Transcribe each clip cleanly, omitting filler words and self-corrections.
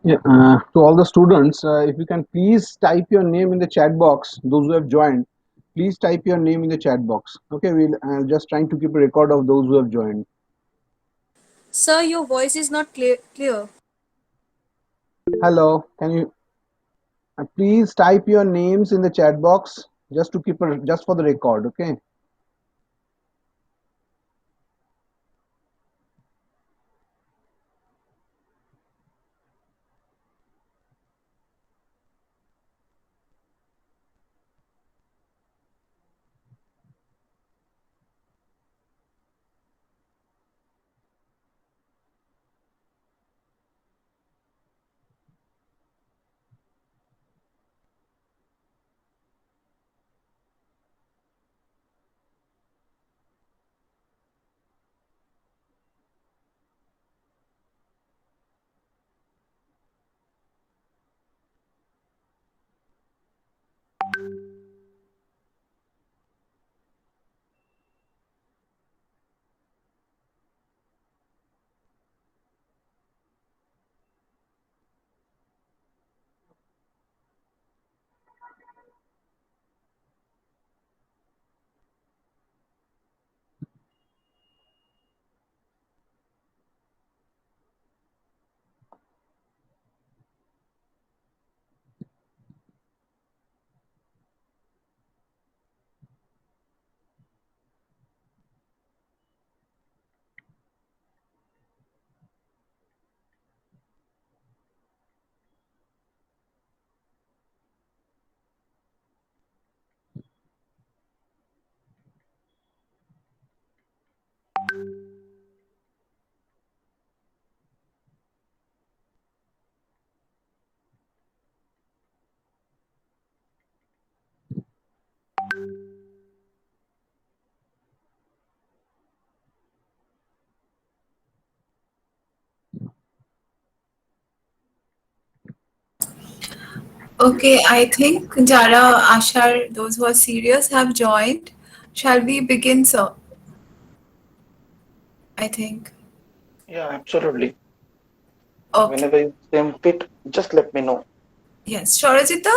Yeah, to all the students, if you can please type your name in the chat box, those who have joined, please type your name in the chat box. Okay, we'll just trying to keep a record of those who have joined. Sir, your voice is not clear. Hello, can you please type your names in the chat box just to keep a, just for the record? Okay. Okay, I think Jara, Ashar, those who are serious have joined. Shall we begin, sir? I think. Yeah, absolutely. Okay. Whenever you seem fit, just let me know. Yes. Shorajita,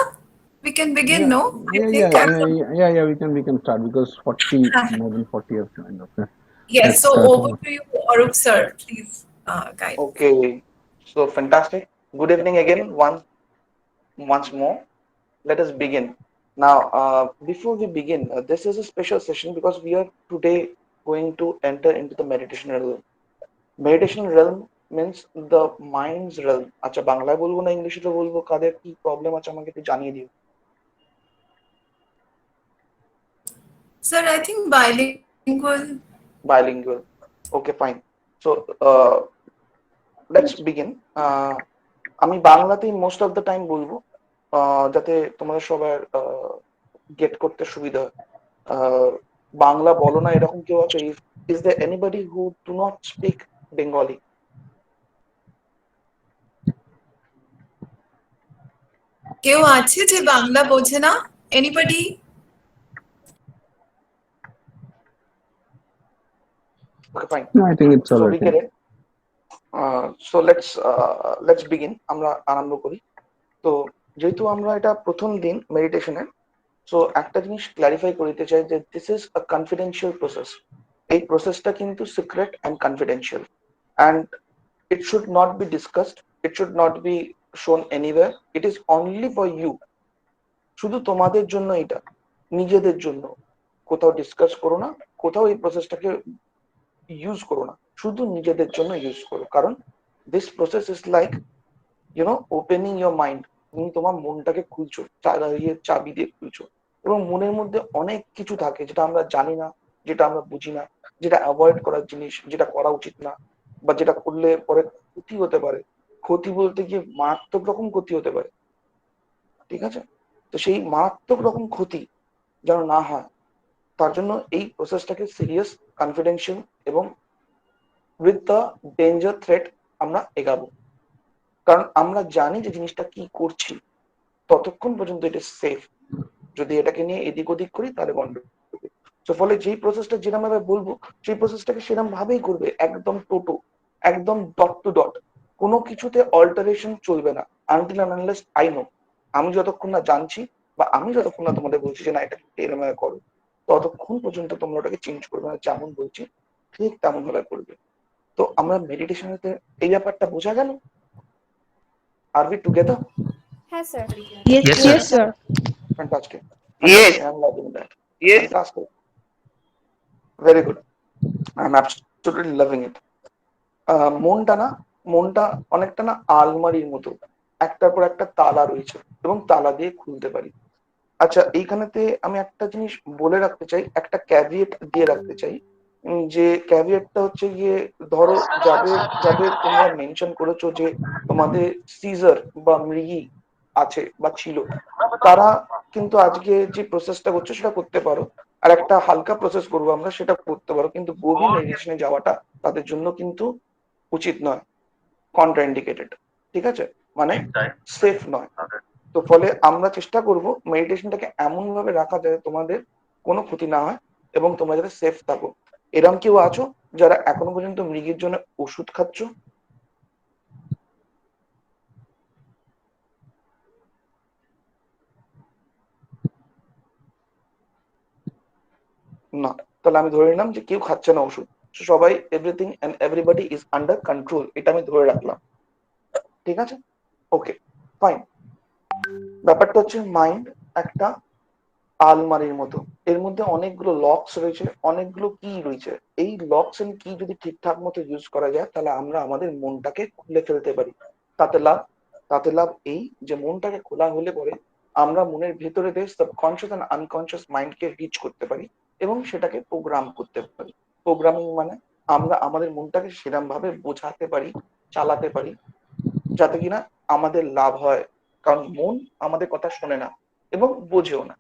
we can begin, Yeah, no? I yeah, think yeah, I'm yeah, the... yeah, yeah. We can start because 40 more than 40 have joined. Okay, Yes, let's so start. over to you, Arup, sir. Please guide. Okay, so fantastic. Good evening again, once more. Let us begin. Now, before we begin, this is a special session because we are today going to enter into the meditation realm. Meditation realm means the mind's realm. আচ্ছা বাংলায় বলবো না ইংলিশে বলবো, কাদের কি problem আছে আমাকে একটু জানিয়ে দিও। Sir, I think bilingual. Bilingual. Okay, fine. So, let's begin. আমি বাংলাতেই মোস্ট অফ দ্য টাইম বলবো, যাতে তোমাদের সবার গেট করতে সুবিধা হয়। বাংলা বলো না এরকম কেউ আছে? Is there anybody who do not speak Bengali? কেউ আছে যে বাংলা বোঝে না? Anybody? Okay fine, No, I think it's so all we right. Get it. So let's begin, আমরা আরম্ভ করি। তো যেহেতু আমরা এটা প্রথম দিন মেডিটেশনের, সো একটা জিনিস ক্লারিফাই করে দিতে চাই যে this is a confidential process. এই প্রসেসটা কিন্তু secret and confidential, and it should not be discussed, it should not be shown anywhere, it is only for you, শুধু তোমাদের জন্য এটা, নিজেদের জন্য। কোথাও ডিসকাস করো না, কোথাও এই প্রসেসটাকে ইউজ করো না, শুধু নিজেদের জন্য ইউজ করো। কারণ this process is like opening your mind. তুমি তোমার মনটাকে খুলছো, চাবি দিয়ে খুলছো, এবং মনের মধ্যে অনেক কিছু থাকে যেটা আমরা জানি না, যেটা আমরা বুঝি না, যেটা অ্যাভয়েড করার জিনিস, যেটা করা উচিত না, বা যেটা করলে পরে ক্ষতি হতে পারে। ক্ষতি বলতে গিয়ে মারাত্মক রকম ক্ষতি হতে পারে, ঠিক আছে? তো সেই মারাত্মক রকম ক্ষতি যেন না হয়, তার জন্য এই প্রসেসটাকে সিরিয়াস, কনফিডেন্সিয়াল এবং উইথ দ্য ডেঞ্জার থ্রেট আমরা এগাবো। কারণ আমরা জানি যে জিনিসটা কি করছি, ততক্ষণ পর্যন্ত এটা সেফ। যদি এটাকে নিয়ে এদিক ওদিক করি তাহলে গন্ডগোল। তো ফলে যেই প্রসেসটা যেরকম ভাবে বলবো, সেই প্রসেসটাকে সেরকম ভাবেই করবে, একদম টোটো, একদম ডট টু ডট। কোনো কিছুতে অল্টারেশন চলবে না until and unless I know. আমি যতক্ষণ না জানছি বা আমি যতক্ষণ না তোমাদের বলছি যে না এটা এরম ভাবে করো, ততক্ষণ পর্যন্ত তোমরা ওটাকে চেঞ্জ করবে না। যেমন বলছি ঠিক তেমন ভাবে করবে। তো আমরা মেডিটেশনেতে এই ব্যাপারটা বোঝা গেল। Are we together? হ্যাঁ sir. Yes, Yes, sir. sir. Yes, sir. Fantastic. Yes. Fantastic. I'm loving that. Yes. Fantastic. Very good. I'm absolutely loving it. মনটা না, মনটা অনেকটা না আলমারির মতো, একটার পর একটা তালা রয়েছে এবং তালা দিয়ে খুলতে পারি। আচ্ছা, এইখানেতে আমি একটা জিনিস বলে রাখতে চাই, একটা ক্যাভিয়েট দিয়ে রাখতে চাই, যে ক্যাভিয়েটটা হচ্ছে গিয়ে, ধরো যাদের যাদের তোমরা মেনশন করেছো যে তোমাদের সিজার বা মৃগী আছে বা ছিল, তারা কিন্তু আজকে যে প্রসেসটা করছো সেটা করতে পারো। আর একটা হালকা প্রসেস করবো আমরা, সেটা করতে পারো, কিন্তু গভীর মেডিটেশনে যাওয়াটা তাদের জন্য কিন্তু উচিত নয়, কন্ট্রাইন্ডিকেটেড। ঠিক আছে, মানে সেফ নয়। তো ফলে আমরা চেষ্টা করব মেডিটেশনটাকে এমন ভাবে রাখা যায় তোমাদের কোনো ক্ষতি না হয় এবং তোমরা যাতে সেফ থাকো। এরম কেউ আছো যারা এখনো পর্যন্ত মৃগীর জন্য ওষুধ খাচ্ছ? না, তাহলে আমি ধরে নিলাম যে কেউ খাচ্ছে না ওষুধ। সবাই, everything and everybody is under control, এটা আমি ধরে রাখলাম। ঠিক আছে, ওকে, ফাইন। ব্যাপারটা হচ্ছে মাইন্ড একটা আলমারির মতো, এর মধ্যে অনেকগুলো লকস রয়েছে, অনেকগুলো কি রয়েছে। এই লকস এন্ড কি যদি ঠিকঠাক মতো ইউজ করা যায়, তাহলে আমরা আমাদের মনটাকে খুলে ফেলতে পারি। তাতে লাভ, তাতে লাভ এই যে মনটাকে খোলা হলে পরে আমরা মনের ভেতরে সাবকনশিয়াস এন্ড আনকনশিয়াস মাইন্ডকে রিচ করতে পারি এবং সেটাকে প্রোগ্রাম করতে পারি। প্রোগ্রামিং মানে আমরা আমাদের মনটাকে সেরকম ভাবে বোঝাতে পারি, চালাতে পারি, যাতে কিনা আমাদের লাভ হয়। কারণ মন আমাদের কথা শোনে না এবং বোঝেও না।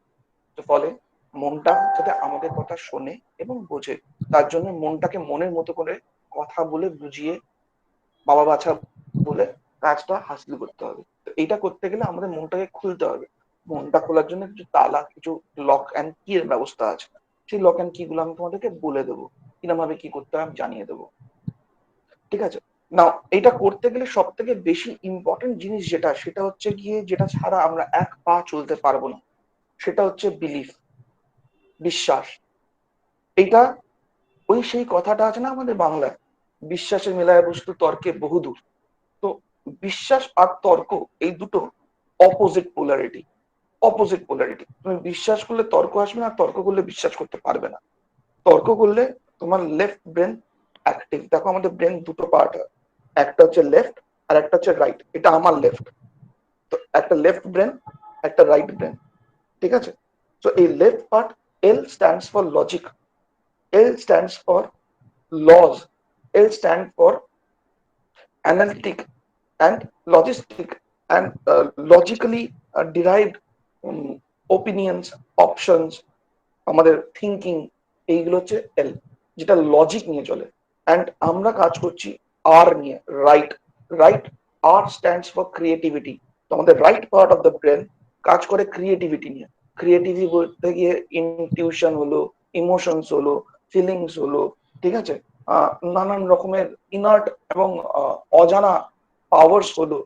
তো ফলে মনটা যাতে আমাদের কথা শোনে এবং বোঝে, তার জন্য মনটাকে মনের মতো করে কথা বলে বুঝিয়ে, বাবা বাছা বলে কাজটা হাসিল করতে হবে। তো এইটা করতে গেলে আমাদের মনটাকে খুলতে হবে। মনটা খোলার জন্য কিছু তালা, কিছু লক অ্যান্ড কি এর ব্যবস্থা আছে। সেই লক অ্যান্ড কি গুলো আমি তোমাদেরকে বলে দেবো, কিরকম ভাবে কি করতে হয় আমি জানিয়ে দেবো। ঠিক আছে, নাও এটা করতে গেলে সব থেকে বেশি ইম্পর্টেন্ট জিনিস যেটা, সেটা হচ্ছে গিয়ে যেটা ছাড়া আমরা এক পা চলতে পারবো না, সেটা হচ্ছে বিলিফ, বিশ্বাস। এটা ওই সেই কথাটা আছে না আমাদের বাংলায়, বিশ্বাসে মেলায় বস্তু তর্কে বহুদূর। তো বিশ্বাস আর তর্ক এই দুটো অপোজিট পোলারিটি। অপোজিট পোলারিটি, তুমি বিশ্বাস করলে তর্ক আসবে না, তর্ক করলে বিশ্বাস করতে পারবে না। তর্ক করলে তোমার লেফট ব্রেন অ্যাক্টিভ। দেখো আমাদের ব্রেন দুটো পার্ট হয়, একটা হচ্ছে লেফট আর একটা হচ্ছে রাইট। এটা আমার লেফট, তো একটা লেফট ব্রেন, একটা রাইট ব্রেন। ঠিক আছে, তো এই left part, L stands for logic, L stands for laws, L stands for analytic and logistic and logically derived opinions, options, আমাদের থিঙ্কিং, এইগুলো হচ্ছে এল, যেটা লজিক নিয়ে চলে। অ্যান্ড আমরা কাজ করছি আর নিয়ে, right. Right, R stands for creativity. তো আমাদের right part of the brain কাজ করে ক্রিয়েটিভিটি নিয়ে। ক্রিয়েটিভিটি বলতে গিয়ে ইনটিউশন হলো, ইমোশনস হলো, ফিলিংস হলো, ঠিক আছে, নানান রকমের ইনার্ট এবং অজানা পাওয়ার্স হলো,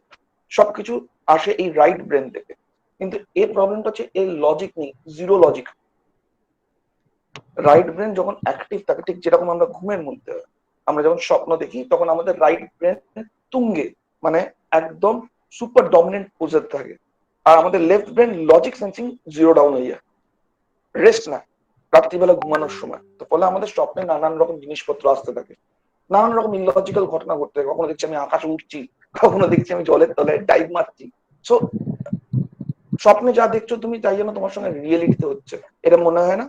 সবকিছু আসে এই রাইট ব্রেন থেকে। কিন্তু এই প্রবলেমটা হচ্ছে এই লজিক নেই, জিরো লজিক। রাইট ব্রেন যখন অ্যাক্টিভ থাকে, ঠিক যেরকম আমরা ঘুমের মধ্যে আমরা যখন স্বপ্ন দেখি, তখন আমাদের রাইট ব্রেন তুঙ্গে, মানে একদম সুপার ডমিনেন্ট পোজে থাকে, আর আমাদের left brain logic sensing zero down হয়ে যায়, রেস্ট না, রাত্রিবেলা ঘুমানোর সময়। তো ফলে আমাদের স্বপ্নে নানান রকম জিনিসপত্র আসতে থাকে, নানান রকম ইলজিক্যাল ঘটনা ঘটতে থাকে। কখনো দেখছি আমি আকাশে উঠছি, কখনো দেখছি আমি জলের তলায় ডাইভ মারছি। সো স্বপ্নে যা দেখছো তুমি, তাই জন্য তোমার সঙ্গে রিয়েলিটিতে হচ্ছে, এটা মনে হয় না?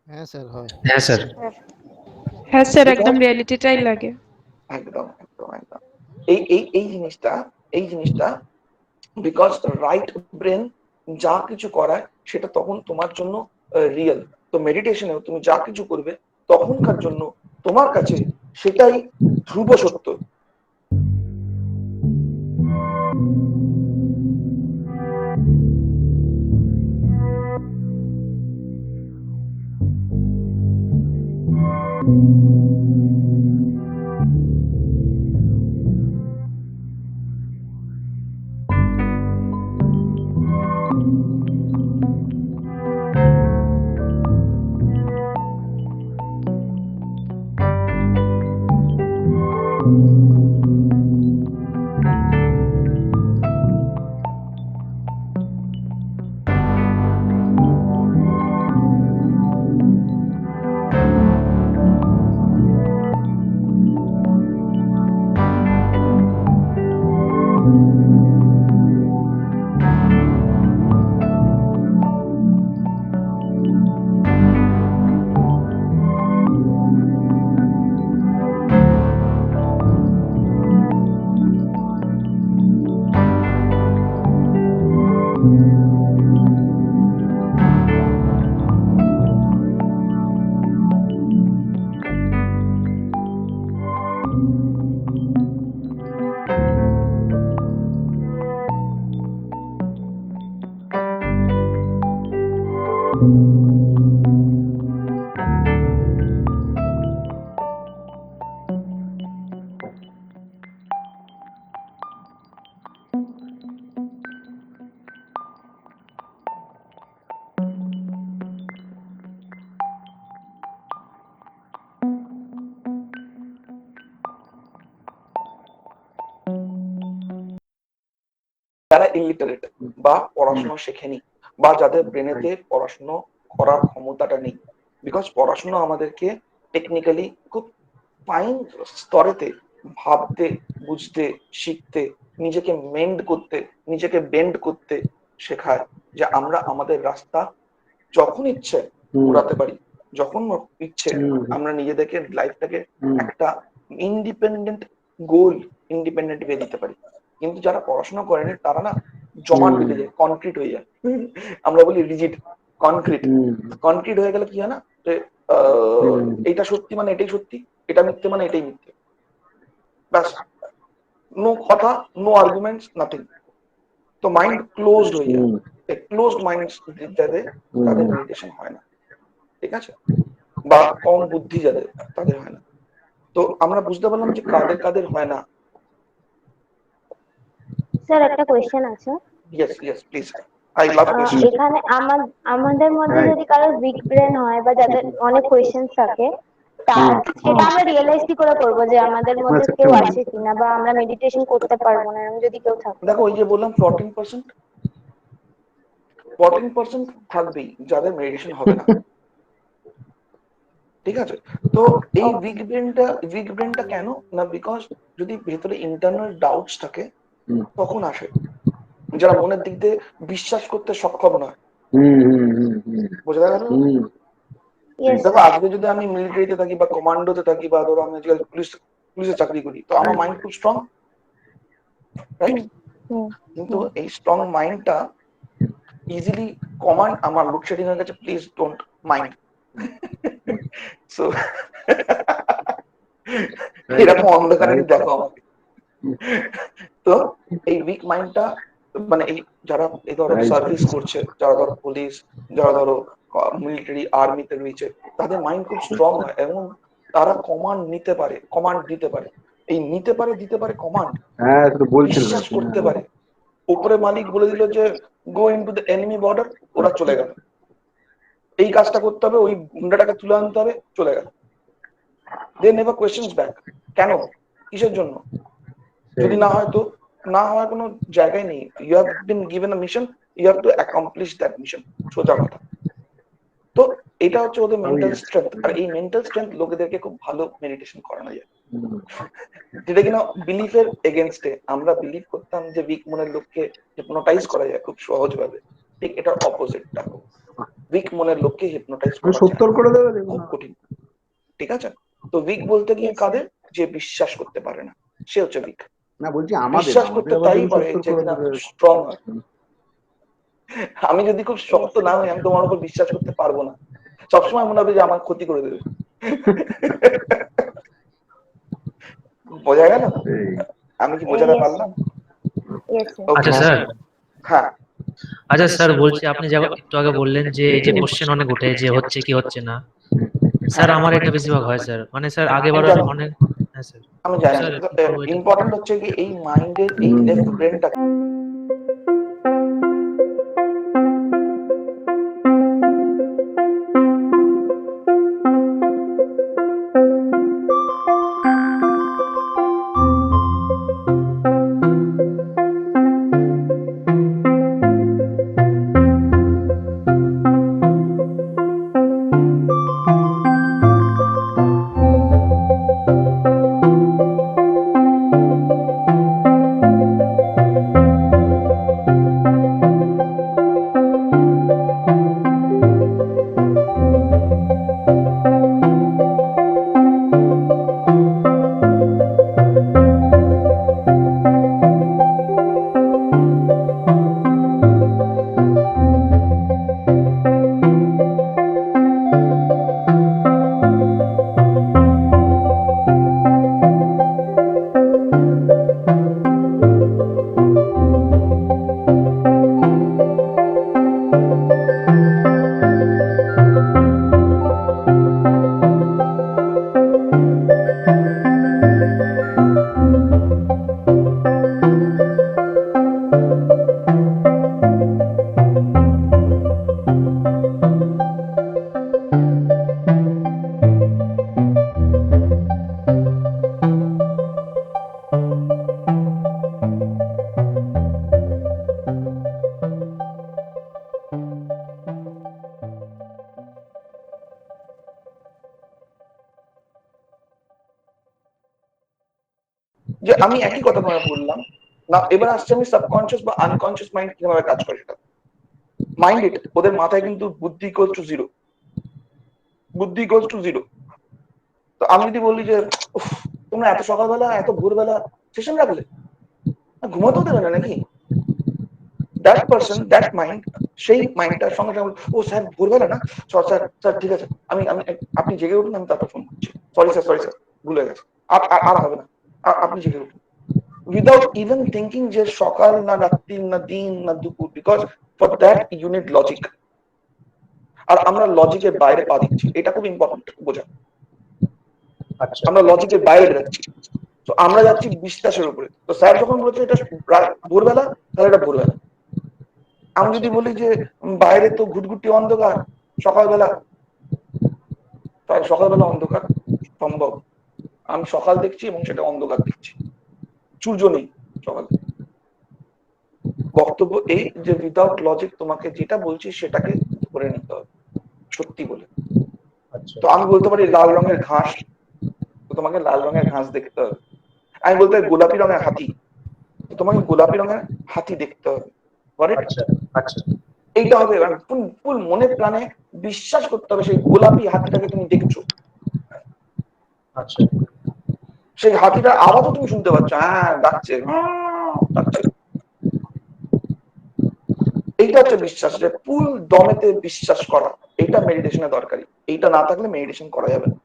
হ্যাঁ স্যার, হয়। হ্যাঁ স্যার। হ্যাঁ স্যার, এটা একদম রিয়েলিটিটাই লাগে। একদম একদম একদম এই এই এই জিনিসটা, এই জিনিসটা বিকজ রাইট ব্রেন যা কিছু করায় সেটা তখন তোমার জন্য রিয়েল। তো মেডিটেশনেও তুমি যা কিছু করবে তখনকার জন্য তোমার কাছে সেটাই ধ্রুব সত্য। ইলিটারেট বা পড়াশোনা শেখেনি বা যাদের ব্রেনেতে পড়াশুনো করার ক্ষমতাটা নেই, বিকজ পড়াশোনা আমাদেরকে টেকনিক্যালি খুব ফাইন স্তরেতে ভাবতে, বুঝতে, শিখতে, নিজেকে মেন্ড করতে, নিজেকে বেন্ড করতে শেখায়, যে আমরা আমাদের রাস্তা যখন ইচ্ছে ঘোরাতে পারি, যখন ইচ্ছে আমরা নিজেদেরকে লাইফটাকে একটা ইন্ডিপেন্ডেন্ট গোল ইন্ডিপেন্ডেন্ট ওয়ে দিতে পারি। কিন্তু যারা পড়াশোনা করেনি তারা না জমাট বেঁধে যায়, কনক্রিট হয়ে যায়। আমরা বলি রিজিড, কনক্রিট। কনক্রিট হয়ে গেলে কি হয় না, যে এইটা সত্যি মানে এটাই সত্যি, এটা মিথ্যে মানে এটাই মিথ্যে, ব্যাস, নো কথা, নো আর্গুমেন্টস, নাথিং। তো মাইন্ড ক্লোজড হয়ে যায়। ক্লোজড মাইন্ড যাদের, তাদের মেডিটেশন হয় না, ঠিক আছে, বা কম বুদ্ধি যাদের, তাদের হয় না। তো আমরা বুঝতে পারলাম যে কাদের কাদের হয় না। স্যার একটা কোয়েশ্চেন আছে। Yes yes please, I love question. এখানে আমাদের মধ্যে যদি কারো উইক ব্রেন হয় বা যাদের অনেক কোয়েশ্চেন্স থাকে, সেটা আমরা রিয়েলাইজ কি করে করবো যে আমাদের মধ্যে কেউ আছে কিনা, বা আমরা মেডিটেশন করতে পারবো না এরকম যদি কেউ থাকে? দেখো, ওই যে বললাম 14% থাকবেই যাদের মেডিটেশন হবে না, ঠিক আছে। তো এই উইক ব্রেনটা কেন না, বিকজ যদি ভেতরে ইন্টারনাল ডাউটস থাকে তখন আসে, যারা মনের দিক দিয়ে বিশ্বাস করতে সক্ষম নয়। বোঝা গেল? দেখো, আজকে যদি আমি মিলিটারিতে থাকি বা কমান্ডোতে থাকি বা ধরো আমি আজকাল পুলিশে চাকরি করি, তো আমার মাইন্ড খুব স্ট্রং, রাইট? কিন্তু এই স্ট্রং মাইন্ডটা ইজিলি কমান্ড আমার লোডশেডিং হয়ে গেছে, প্লিজ ডোন্ট মাইন্ড। সো এরকম অন্ধকারে দেখো আমাকে। তো এই উইক মাইন্ডটা মানে এই যারা এই ধরো সার্ভিস করছে, যারা ধরো পুলিশ, যারা ধরো মিলিটারি আর্মিতে রয়েছে, তাদের মাইন্ড খুব স্ট্রং হয় এবং তারা কমান্ড নিতে পারে, কমান্ড দিতে পারে। এই নিতে পারে, দিতে পারে কমান্ড, বিশ্বাস করতে পারে। উপরে মালিক বলে দিল যে go into the enemy border, ওরা চলে গেল, এই কাজটা করতে হবে, ওই গুন্ডাটাকে তুলে আনতে হবে, চলে গেল। দে নেভার কোয়েশ্চেনস ব্যাক, কেন, কিসের জন্য? যদি না হয় তো না হওয়ার কোনো জায়গায় নেই। You have been given a mission, you have to accomplish that mission, সোজা কথা। তো এটা হচ্ছে ওদের মেন্টাল স্ট্রেংথ, আর এই মেন্টাল স্ট্রেংথ লোকেদেরকে খুব ভালো মেডিটেশন করানো যায়, যেটা কিনা বিলিফের এগেনস্টে। আমরা বিলিভ করতাম যে উইক মনের লোককে হিপনোটাইজ করা যায় খুব সহজ ভাবে, ঠিক এটার অপোজিটটা। উইক মনের লোককে হিপনোটাইজ করা যায় খুব কঠিন, ঠিক আছে। তো উইক বলতে গিয়ে কাদের, যে বিশ্বাস করতে পারে না, সে হচ্ছে উইক। না বলছি আমাদের, বিশ্বাস করতে তাই পারে যে কিনা স্ট্রং হয়। আমি যদি খুব শক্ত না হই, আমি তোমার উপর বিশ্বাস করতে পারবো না, সবসময় মনে হবে যে আমার ক্ষতি করে দেবে। বোঝা গেল? আমি কি বোঝাতে পারলাম? আচ্ছা স্যার, হ্যাঁ আচ্ছা স্যার বলছি, আপনি যে একটু আগে বললেন যে এই যে কোশ্চেন অনেক ওঠে যে হচ্ছে কি হচ্ছে না, স্যার আমার এটা বেশিরভাগ হয় স্যার, মানে স্যার আগেবারও অনেক। হ্যাঁ স্যার, আমি জানি। স্যার ইম্পর্টেন্ট হচ্ছে কি এই মাইন্ডের এই লেফট ব্রেনটা যে আমি একই কথা তোমায় বললাম না, এবার আসছে আমি সাবকনসিয়াস বা আনকনসিয়াস মাইন্ড কিভাবে কাজ করে সেটা। মাইন্ড ইট, ওদের মাথায় কিন্তু বুদ্ধি ইকুয়ালস টু জিরো, বুদ্ধি ইকুয়ালস টু জিরো। তো আমি যদি বলি যে উফ, তোমরা এত সকালবেলা এত ভোরবেলা সেশন রাখলে, ঘুমাতেও দেবে না নাকি, দ্যাট পার্সন দ্যাট মাইন্ড, সেই মাইন্ডটার সঙ্গে সঙ্গে ও স্যার ভোরবেলা না, স্যার স্যার ঠিক আছে, আমি আমি আপনি জেগে উঠুন, আমি তারপর ফোন করছি, সরি স্যার ভুলে গেছে, আর আর আর হবে না, আপনি জেগে উঠুন, উইদাউট ইভেন থিঙ্কিং যে সকাল না রাত্রি না দিন না দুপুর, because for that unit logic. আর আমরা লজিকের বাইরে পা দিচ্ছি, এটা খুব ইম্পর্টেন্ট বোঝা, আমরা লজিকের বাইরে বেরোচ্ছি। তো আমরা যাচ্ছি বিশ্বাসের উপরে। তো স্যার যখন বলেছে এটা ভোরবেলা, তাহলে এটা ভোরবেলা। আমি যদি বলি যে বাইরে তো ঘুটঘুটি অন্ধকার সকালবেলা, তাহলে সকালবেলা অন্ধকার সম্ভব, আমি সকাল দেখছি এবং সেটা অন্ধকার দেখছি, সূর্য নেই সকালে। বক্তব্য এই যে উইদাউট লজিক তোমাকে যেটা বলছি সেটাকে ধরে নিতে হবে সত্যি বলে। তো আমি বলতে পারি লাল রঙের ঘাস, তো তোমাকে লাল রঙের ঘাস দেখতে হবে। আমি বলতে পারি গোলাপি রঙের হাতি, তো তোমাকে গোলাপি রঙের হাতি দেখতে হবে। এইটা হবে, ফুল মনে প্রাণে বিশ্বাস করতে হবে সেই গোলাপি হাতিটাকে তুমি দেখছো, সেই হাতিটার আওয়াজও তুমি শুনতে পাচ্ছ, হ্যাঁ ডাকছে ডাকছে। এইটা হচ্ছে বিশ্বাস, যে ফুল দমেতে বিশ্বাস করা, এইটা মেডিটেশনে দরকারি। এইটা না থাকলে মেডিটেশন করা যাবে না।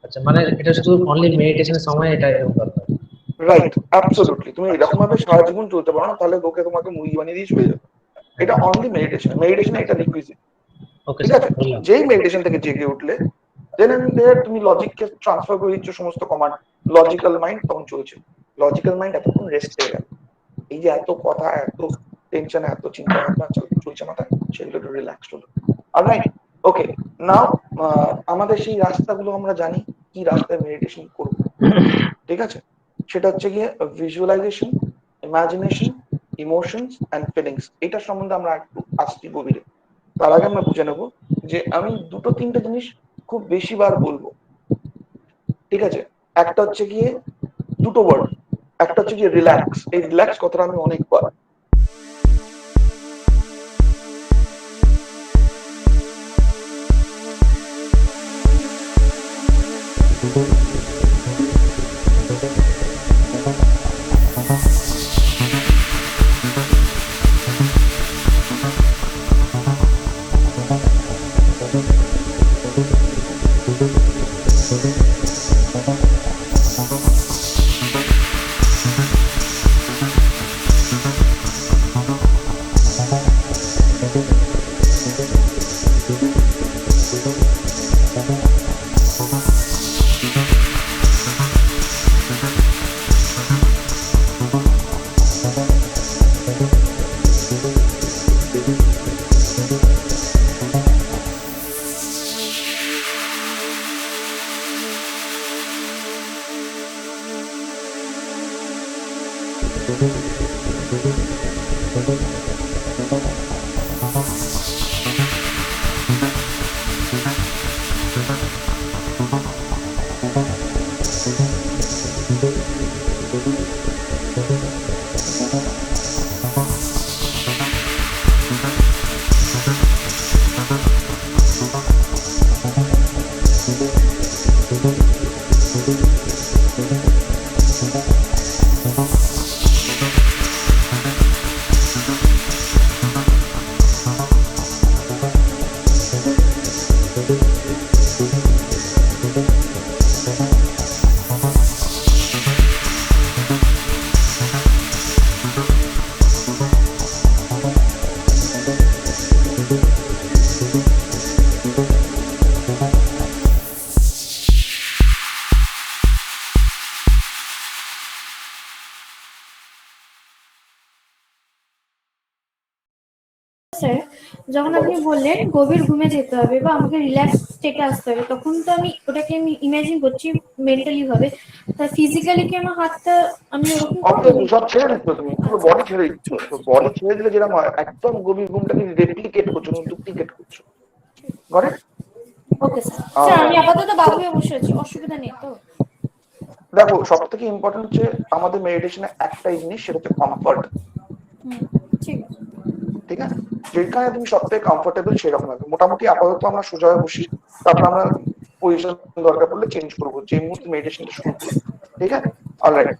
আচ্ছা, মানে এটা শুধু অনলি মেডিটেশনের সময় এটা এরকম দরকার। Right, absolutely. তুমি এরকম ভাবে সারা জীবন চলতে পারো না, তাহলে লোকে তোমাকে মুরগি বানিয়ে দিয়ে চলে যাবে। এটা অনলি মেডিটেশন, মেডিটেশনে এটা রিকুইজিট। ওকে ঠিক স্যার, আছে, বললাম। যেই মেডিটেশন থেকে জেগে উঠলে দেন এন্ড দেয়ার তুমি লজিককে ট্রান্সফার করে দিচ্ছ সমস্ত কমান্ড, লজিক্যাল মাইন্ড তখন চলছে। লজিক্যাল মাইন্ড এতক্ষণ রেস্ট পেয়ে গেল, এই যে এত কথা, এত টেনশন, এত চিন্তা ভাবনা চলছে মাথায়, সেগুলো একটু রিল্যাক্স হলো। অলরাইট, ওকে, নাও আমাদের সেই রাস্তাগুলো আমরা জানি কি রাস্তায় মেডিটেশন করব, ঠিক আছে? সেটা হচ্ছে গিয়ে visualisation, imagination, emotions and feelings. এটা সম্বন্ধে আমরা একটু আসছি গভীরে। তার আগে আমরা বুঝে নেব যে আমি দুটো তিনটে জিনিস খুব বেশি বার বলবো, ঠিক আছে? একটা হচ্ছে গিয়ে দুটো ওয়ার্ড, একটা হচ্ছে গিয়ে রিল্যাক্স। এই রিল্যাক্স কথাটা আমি অনেকবার, স্যার, যখন আপনি বললেন গভীর ঘুমে যেতে হবে বা আমাকে রিল্যাক্স স্টেটে আসতে হবে, তখন তো আমি ওটাকে আমি ইমাজিন করছি মেন্টালি ভাবে, তা ফিজিক্যালি কি আমার হাতটা আমি ওরকম করবো? সব ছেড়ে দিচ্ছ, তুমি পুরো বডি ছেড়ে দিচ্ছ। তো বডি ছেড়ে দিলে যেরকম হয়, একদম গভীর ঘুমটাকে রেপ্লিকেট করছো, ডুপ্লিকেট করছো। Got it? Okay sir. Sir, আমি আপাতত বাবু হয়ে বসে আছি, অসুবিধা নেই তো? দেখো সব থেকে ইম্পর্টেন্ট হচ্ছে আমাদের মেডিটেশনে একটাই জিনিস, সেটা হচ্ছে কমফর্ট। ঠিক আছে, ঠিক আছে, যেখানে তুমি সব থেকে কমফোর্টেবল সেরকম হবে। মোটামুটি আপাতত আমরা সোজা হয়ে বসি, তারপর আমরা পজিশন দরকার পড়লে চেঞ্জ করবো যে মুহূর্তে মেডিটেশনটা শুরু করবো। ঠিক আছে, অলরাইট।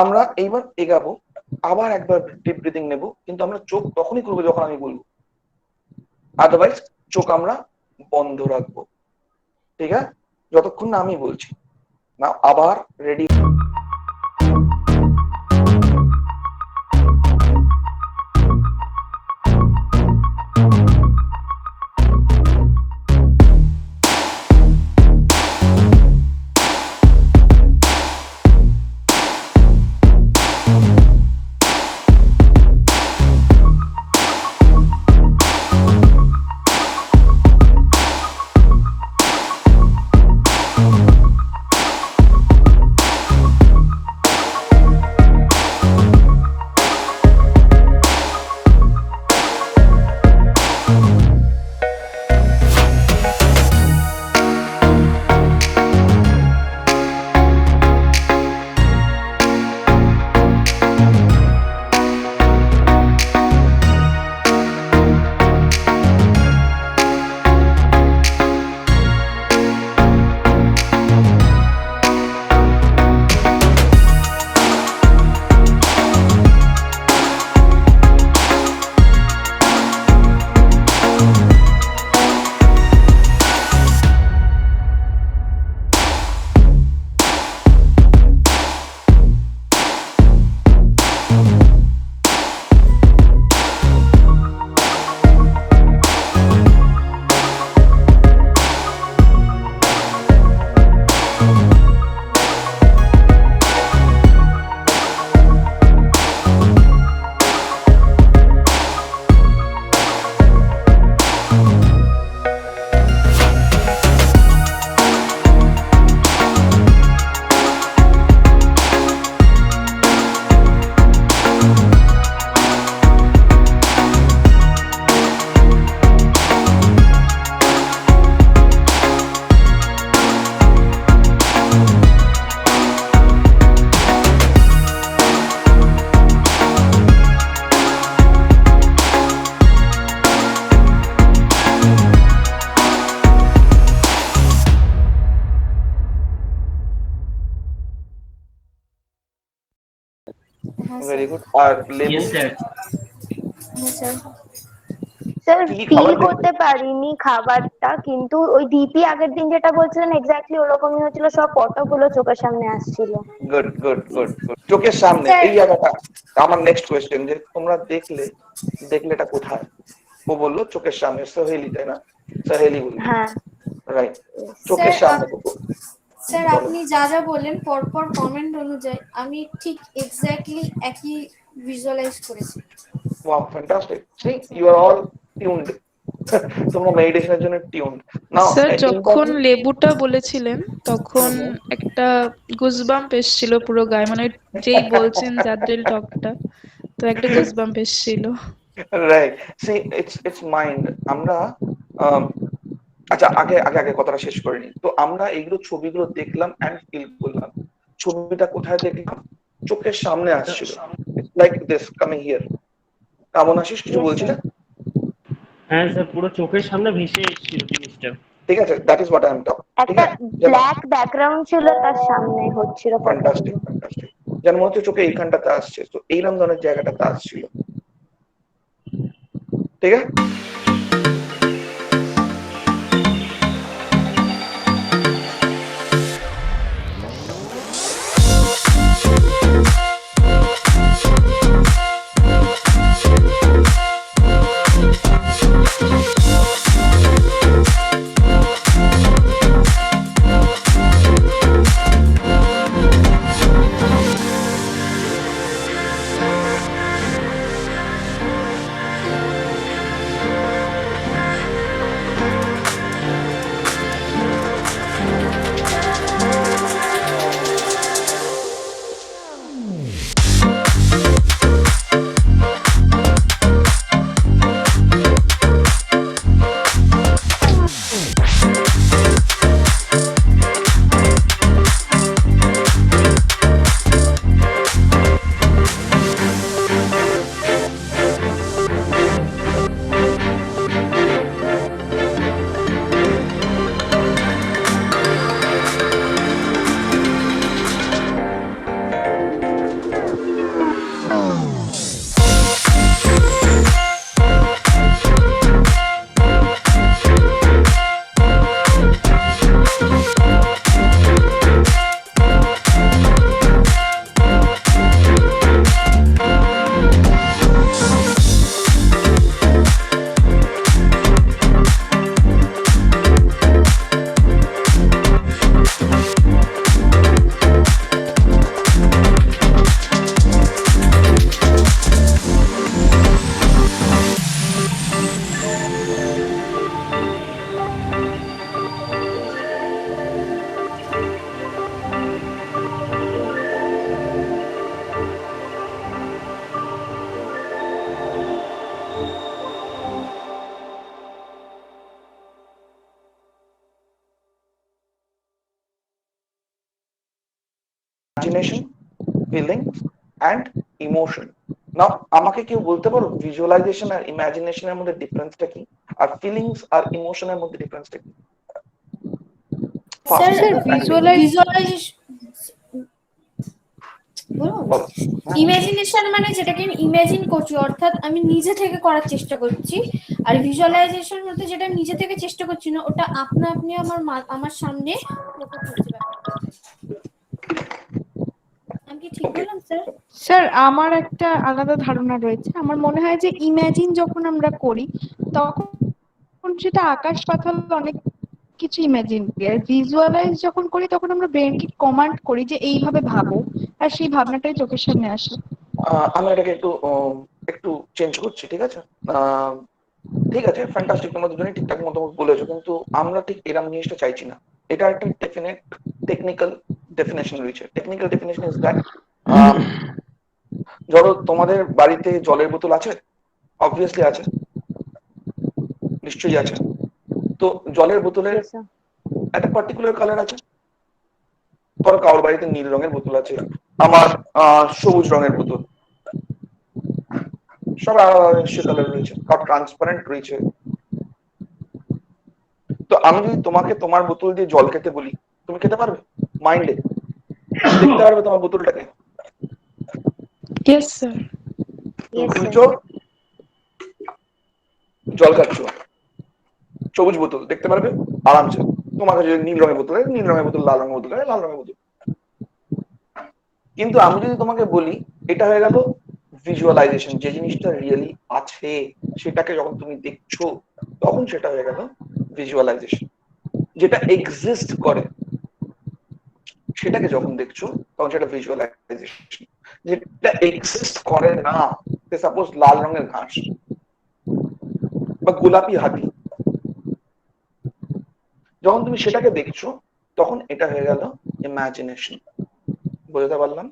আমরা এইবার এগাবো, আবার একবার ডিপ ব্রিদিং নেব, কিন্তু আমরা চোখ তখনই করবো যখন আমি বলবো, আদারওয়াইজ চোখ আমরা বন্ধ রাখবো। ঠিক আছে, যতক্ষণ না আমি বলছি। না, আবার রেডি। হ্যাঁ স্যার। Very good. আর লেবু? হ্যাঁ স্যার। স্যার কি কি ফিল খাবার দেখলে? করতে পারিনি খাবারটা, কিন্তু ওই ডিপি আগের দিন যেটা বলছিলেন এক্স্যাক্টলি ওরকমই হচ্ছিল, সব ফটোগুলো চোখের সামনে আসছিল। Good good good good. চোখের সামনে স্যার এই জায়গাটা আমার নেক্সট কোয়েশ্চেন, যে তোমরা দেখলে, দেখলে এটা কোথায়? ও বললো চোখের সামনে, সোহেলি তাই না? সোহেলি বললো, হ্যাঁ। রাইট। স্যার চোখের সামনে তো স্যার বলো। আপনি যা যা বললেন পরপর কমেন্ট অনুযায়ী আমি ঠিক এক্স্যাক্টলি একই ভিজুয়ালাইজ করেছি। Wow, fantastic. See you are all tuned. তোমরা মেডিটেশনের জন্য টিউনড নাও। স্যার যখন ইম্পর্টেন্ট। লেবুটা বলেছিলেন তখন একটা গুজবাম্প এসেছিল পুরো গায়ে, মানে যেই বলছেন জাদ্রিল টকটা, তো একটা গুজবাম্প এসেছিল। রাইট। See it's mind. আমরা আম, আচ্ছা, আগে আগে আগে কথাটা শেষ করিনি তো। আমরা এইগুলো ছবিগুলো দেখলাম এন্ড ফিল করলাম। ছবিটা কোথায় দেখলাম? চোখের সামনে আসছিল। Like this coming here. কেমন আছিস, কিছু বলছিলে? হ্যাঁ স্যার, পুরো চোখের সামনে ভেসে এসেছিল জিনিসটা। ঠিক আছে, that is what I am talking. ঠিক একটা আছে, যেন ব্ল্যাক ব্যাকগ্রাউন্ড ছিল, তার সামনে হচ্ছিল ফ্যান্টাস্টিক ফটোগুলো। ফ্যান্টাস্টিক, যেন মনে হচ্ছে চোখে এইখানটাতে আসছে, তো এইরকম ধরনের জায়গাটাতে আসছিল। ঠিক আছে। Imagination, feelings and emotion. Now আমাকে কেউ বলতে পারো ভিজুয়ালাইজেশন আর ইমাজিনেশনের মধ্যে ডিফারেন্সটা কি, আর ফিলিংস আর ইমোশনের মধ্যে ডিফারেন্সটা কি? স্যার স্যার ভিজুয়ালাইজেশন বলুন। বলো। ইমাজিনেশন মানে যেটাকে আমি ইমাজিন করছি, অর্থাৎ আমি নিজে থেকে করার চেষ্টা করছি। আর ভিজুয়ালাইজেশন বলতে যেটা আমি নিজে থেকে চেষ্টা করছি না, ওটা আপনা আপনি আমার সামনে প্রকট হচ্ছে ব্যাপারটা। আমি কি ঠিক ওকে। বললাম স্যার? স্যার আমার একটা আলাদা ধারণা রয়েছে। আমার মনে হয় যে ইমাজিন যখন আমরা করি তখন সেটা আকাশ পাতাল অনেক কিছু ইমাজিন করি, আর ভিজুয়ালাইজ যখন করি তখন আমরা ব্রেনকে কমান্ড করি যে এইভাবে ভাবো, আর সেই ভাবনাটাই চোখের সামনে আসে। আমি এটাকে একটু একটু চেঞ্জ করছি, ঠিক আছে? আহ, ঠিক আছে, ফ্যান্টাস্টিক, তোমরা দুজনেই ঠিকঠাক মতো বলেছো, কিন্তু আমরা ঠিক এরকম জিনিসটা চাইছি না। এটা একটা ডেফিনেট টেকনিক্যাল ডেফিনেশন রয়েছে। টেকনিক্যাল ডেফিনেশন ইজ দ্যাট, ধরো তোমাদের বাড়িতে জলের বোতল আছে, অবভিয়াসলি আছে, নিশ্চয়ই আছে। তো জলের বোতলের Yes, sir. একটা পার্টিকুলার কালার আছে। ধরো কারোর বাড়িতে নীল রঙের বোতল আছে, আমার সবুজ রঙের বোতল, সব আলাদা আলাদা নিশ্চয়ই কালার রয়েছে, কারো ট্রান্সপারেন্ট রয়েছে। তো আমি যদি তোমাকে তোমার বোতল দিয়ে জল খেতে বলি, তুমি খেতে পারবে? মাইন্ডে দেখতে পারবে তোমার বোতলটাকে? Yes, sir. Yes, তুমি sir. চোখ জল খাচ্ছ, সবুজ বোতল দেখতে পারবে আরামসে। তোমার কাছে যদি নীল রঙের বোতল হয়, নীল রঙের বোতল, লাল রঙের বোতল হয়, লাল রঙের বোতল। কিন্তু আমি যদি তোমাকে বলি এটা হয়ে গেল ভিজুয়ালাইজেশন, যে জিনিসটা রিয়েলি আছে সেটাকে যখন তুমি দেখছো তখন সেটা হয়ে গেল ভিজুয়ালাইজেশন। যেটা এক্সিস্ট করে সেটাকে যখন দেখছো তখন সেটা ভিজুয়ালাইজেশন। যেটা এক্সিস্ট করে না, সাপোজ লাল রঙের ঘাস বা গোলাপি হাতি, যখন তুমি সেটাকে দেখছো তখন এটা হয়ে গেল ইমাজিনেশন। বুঝতে পারলাম?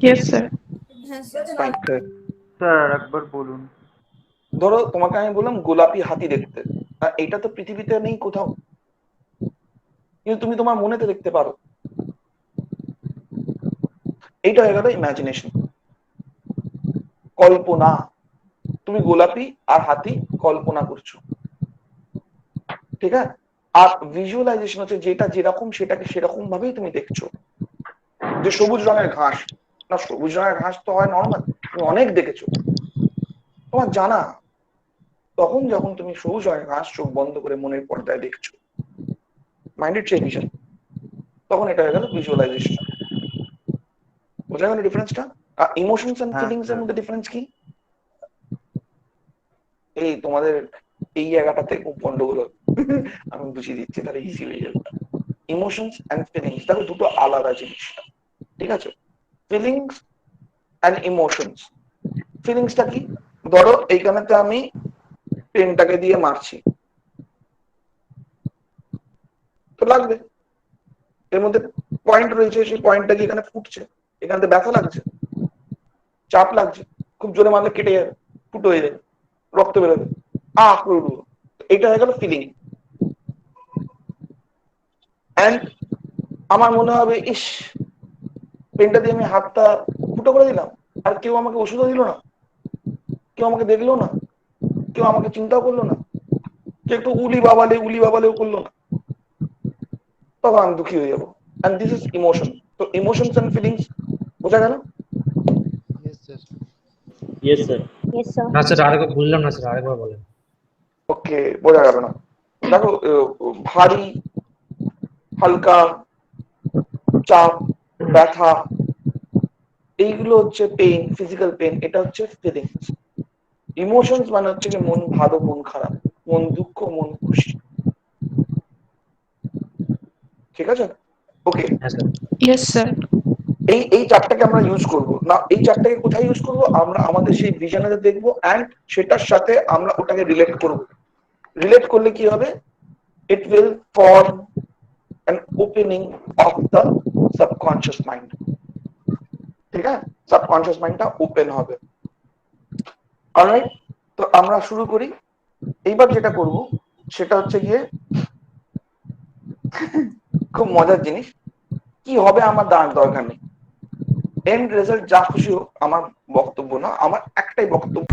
Yes, sir. হ্যাঁ স্যার। Fine. স্যার একবার বলুন। ধরো তোমাকে আমি বললাম গোলাপি হাতি দেখতে, আর এটা তো পৃথিবীতে নেই কোথাও, কিন্তু তুমি তোমার মনেতে দেখতে পারো। এইটা হয়ে গেল ইমাজিনেশন, কল্পনা। তুমি গোলাপি আর হাতি কল্পনা করছো, ঠিক আছে? আর ভিজুয়ালাইজেশন হচ্ছে যেটা যেরকম সেটাকে সেরকম ভাবেই তুমি দেখছো। যে সবুজ রঙের ঘাস, না সবুজ রঙের ঘাস তো হয় নর্মাল, তুমি অনেক দেখেছো, তোমার জানা। তখন যখন তুমি সবুজ রঙের ঘাস চোখ বন্ধ করে মনের পর্দায় দেখছো, মাইন্ডেড সেই ভিশন, তখন এটা হয়ে গেল ভিজুয়ালাইজেশন। বোঝা গেল ডিফারেন্সটা? আর ইমোশনস এন্ড হ্যাঁ, ফিলিংস এর হ্যাঁ। মধ্যে ডিফারেন্স কি? এই তোমাদের এই জায়গাটাতে খুব গন্ডগোল হবে। আমি বুঝিয়ে দিচ্ছি, তাহলে ইজি হয়ে যাবে। ইমোশনস এন্ড ফিলিংস দেখো দুটো আলাদা জিনিস, ঠিক আছে? Feelings and emotions. ফিলিংসটা কি? ধরো এইখানেতে আমি পেনটাকে দিয়ে মারছি, তো লাগবে। এর মধ্যে পয়েন্ট রয়েছে, সেই পয়েন্টটা কি এখানে ফুটছে, এখানে ব্যথা লাগছে, চাপ লাগছে, খুব জোরে মারলে কেটে যাবে, ফুটো হয়ে যাবে, রক্ত বেরোবে, করে উঠবো। এটা হয়ে গেল ফিলিং। এন্ড আমার মনে হবে ইস, পেনটা দিয়ে আমি হাতটা ফুটো করে দিলাম, আর কেউ আমাকে ওষুধও দিল না, কেউ আমাকে দেখলো না, কেউ আমাকে চিন্তাও করলো না, কেউ একটু উলি বাবালেও করলো না, তখন আমি দুঃখী হয়ে যাবো। And this is emotion. তো ইমোশনস এন্ড ফিলিংস বোঝা গেল? Yes sir. Yes, sir. না স্যার, আরেকবার বুঝলাম না স্যার, আরেকবার বলেন। ওকে, বোঝা গেল না? দেখো, ভারী, হালকা, চাপ, ব্যথা, এইগুলো হচ্ছে পেইন, ফিজিক্যাল পেইন। এটা হচ্ছে ফিলিংস। ইমোশনস মানে হচ্ছে কি মন ভালো, মন খারাপ, মন দুঃখ, মন খুশি, ঠিক আছে? ওকে, হ্যাঁ স্যার। Yes, sir. এই চারটাকে আমরা ইউজ করব না। এই চারটাকে কোথায় ইউজ করব? আমরা আমাদের সেই ভিশনে দেখবো, এন্ড সেটার সাথে আমরা ওটাকে রিলেট করব। রিলেট করলে কি হবে? It will form an opening of the subconscious mind, ঠিক আছে? সাবকনশিয়াস মাইন্ডটা ওপেন হবে। অলরাইট, তো আমরা শুরু করি। এইবার যেটা করব সেটা হচ্ছে গিয়ে খুব মজার জিনিস। কি হবে আমার দরকার নেই, এন্ড রেজাল্ট যা খুশি হোক, আমার বক্তব্য না, আমার একটাই বক্তব্য।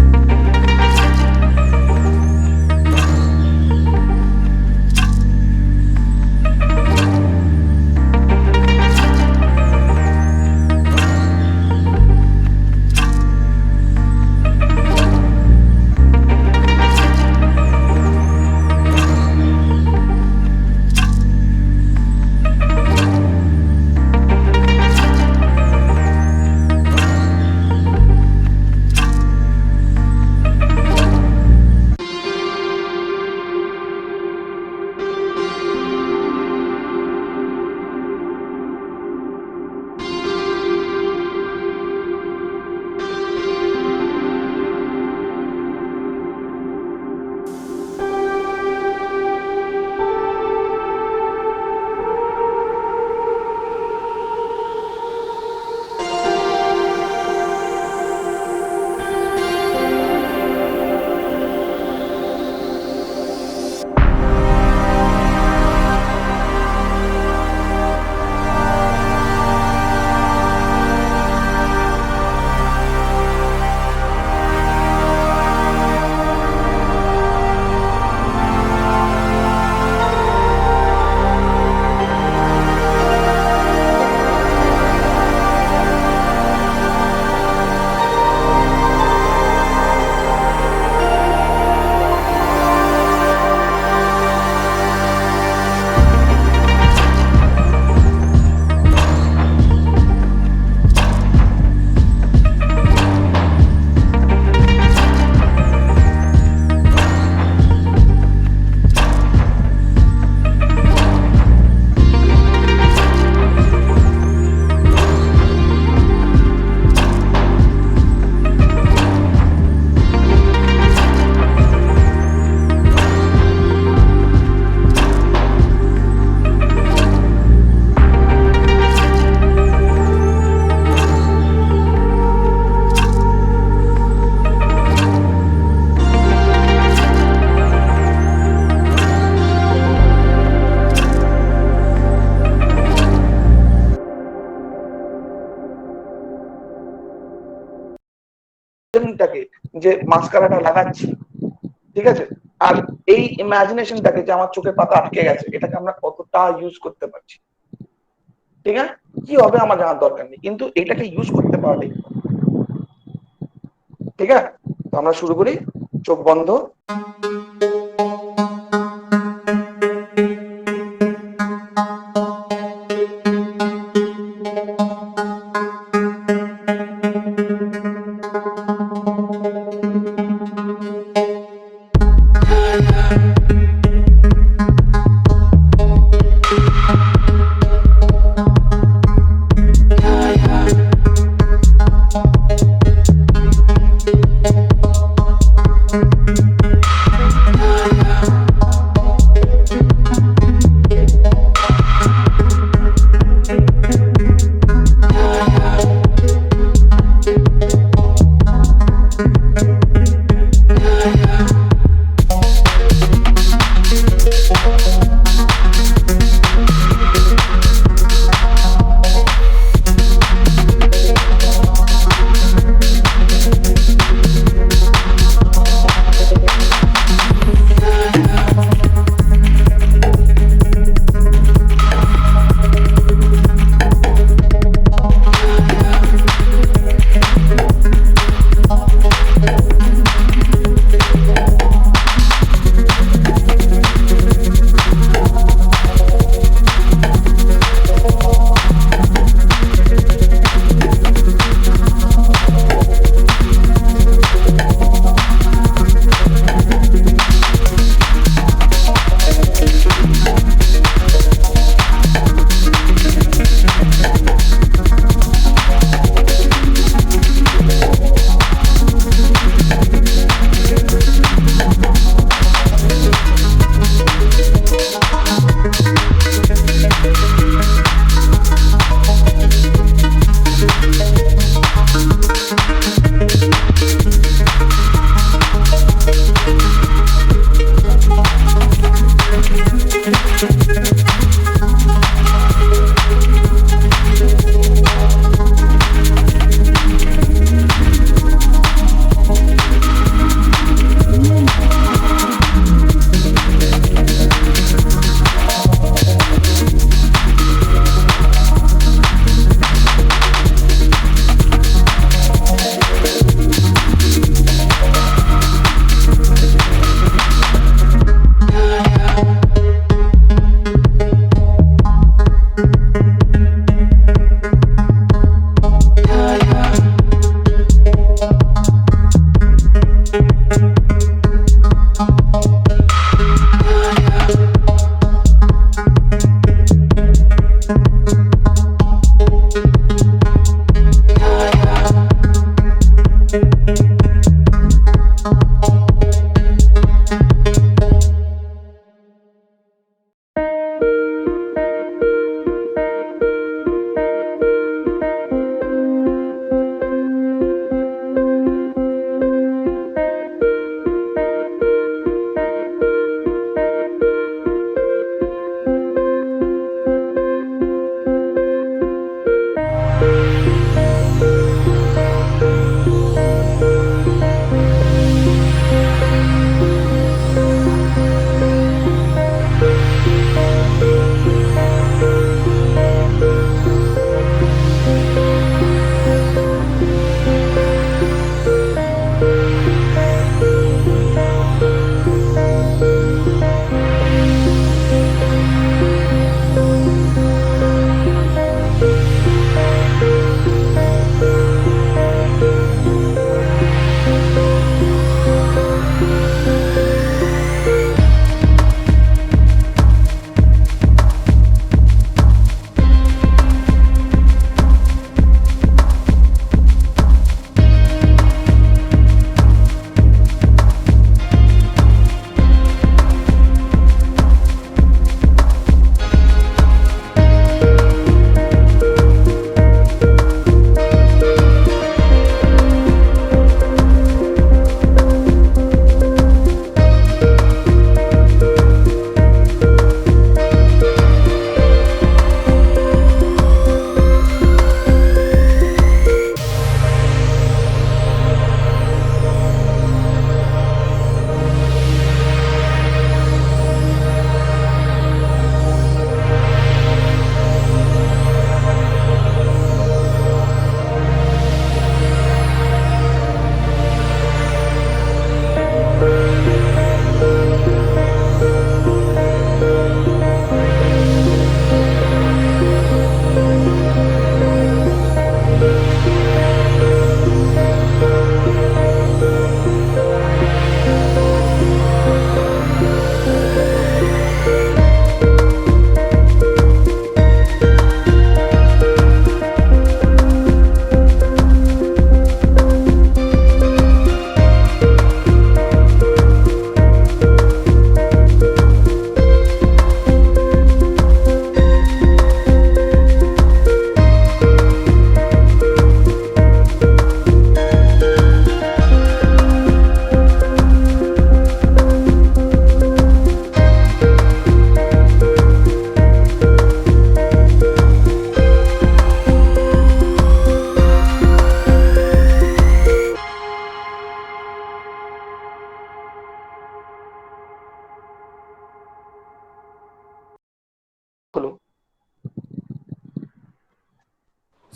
ইমাজিনেশনটাকে যে মাস্কারাটা লাগাচ্ছি, ঠিক আছে, আর এই ইমাজিনেশনটাকে যে আমার চোখের পাতা আটকে গেছে, এটাকে আমরা কতটা ইউজ করতে পারছি, ঠিক আছে, কি হবে আমার জানার দরকার নেই, কিন্তু এটাকে ইউজ করতে পারাটাই, ঠিক আছে। তো আমরা শুরু করি, চোখ বন্ধ।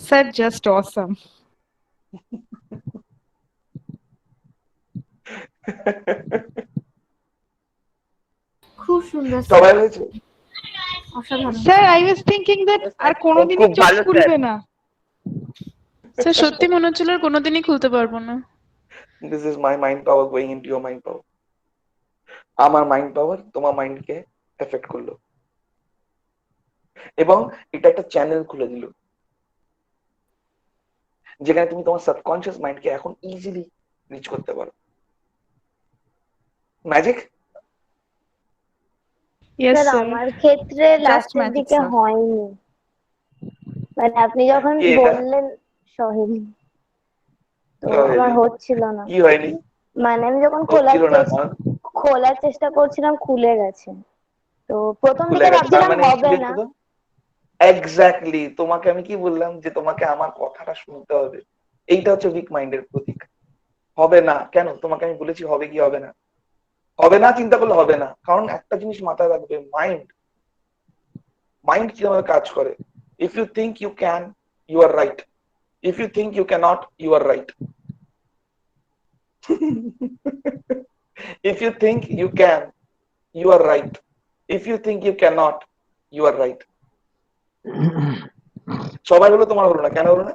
Sir just awesome. খুব সুন্দর স্যার, সবাই হয়েছে? অসাধারণ। Sir I was thinking that আর কোনোদিনই খুব চোখ ভালো খুলবে না। স্যার সত্যি মনে হচ্ছিল আর কোনোদিনই খুলতে পারবো না। This is my mind power going into your mind পাওয়ার। আমার মাইন্ড পাওয়ার তোমার মাইন্ডকে এফেক্ট করলো এবং এটা একটা চ্যানেল খুলে দিল যেখানে তুমি তোমার সাবকনসিয়াস মাইন্ডকে এখন ইজিলি রিচ করতে পারো। ম্যাজিক। Yes sir sir. আমার ক্ষেত্রে লাস্টের magic, দিকে sir. হয়নি, মানে আপনি যখন কি এটা? বললেন সোহেল, তো সোহেল। আমার হচ্ছিল না। কি হয়নি? মানে আমি যখন হচ্ছিল না কারণ খোলার চেষ্টা করছিলাম খুলে গেছে। তো প্রথম খুলে দিকে গেছে, তার ভাবছিলাম মানে কি হবে না। দেখছো তো? এক্স্যাক্টলি, তোমাকে আমি কি বললাম যে তোমাকে আমার কথাটা শুনতে হবে। এইটা হচ্ছে উইক মাইন্ডের প্রতীক। হবে না কেন? তোমাকে আমি বলেছি হবে কি হবে না? হবে না চিন্তা করলে হবে না, কারণ একটা জিনিস মাথায় রাখবে, মাইন্ড মাইন্ড কিভাবে কাজ করে। If you think you can, you are right. If you think you can't, you are right. If you think you can, you are right. If you think you can't, you are right. সবাই হলো, তোমার হলো না কেন হলো না?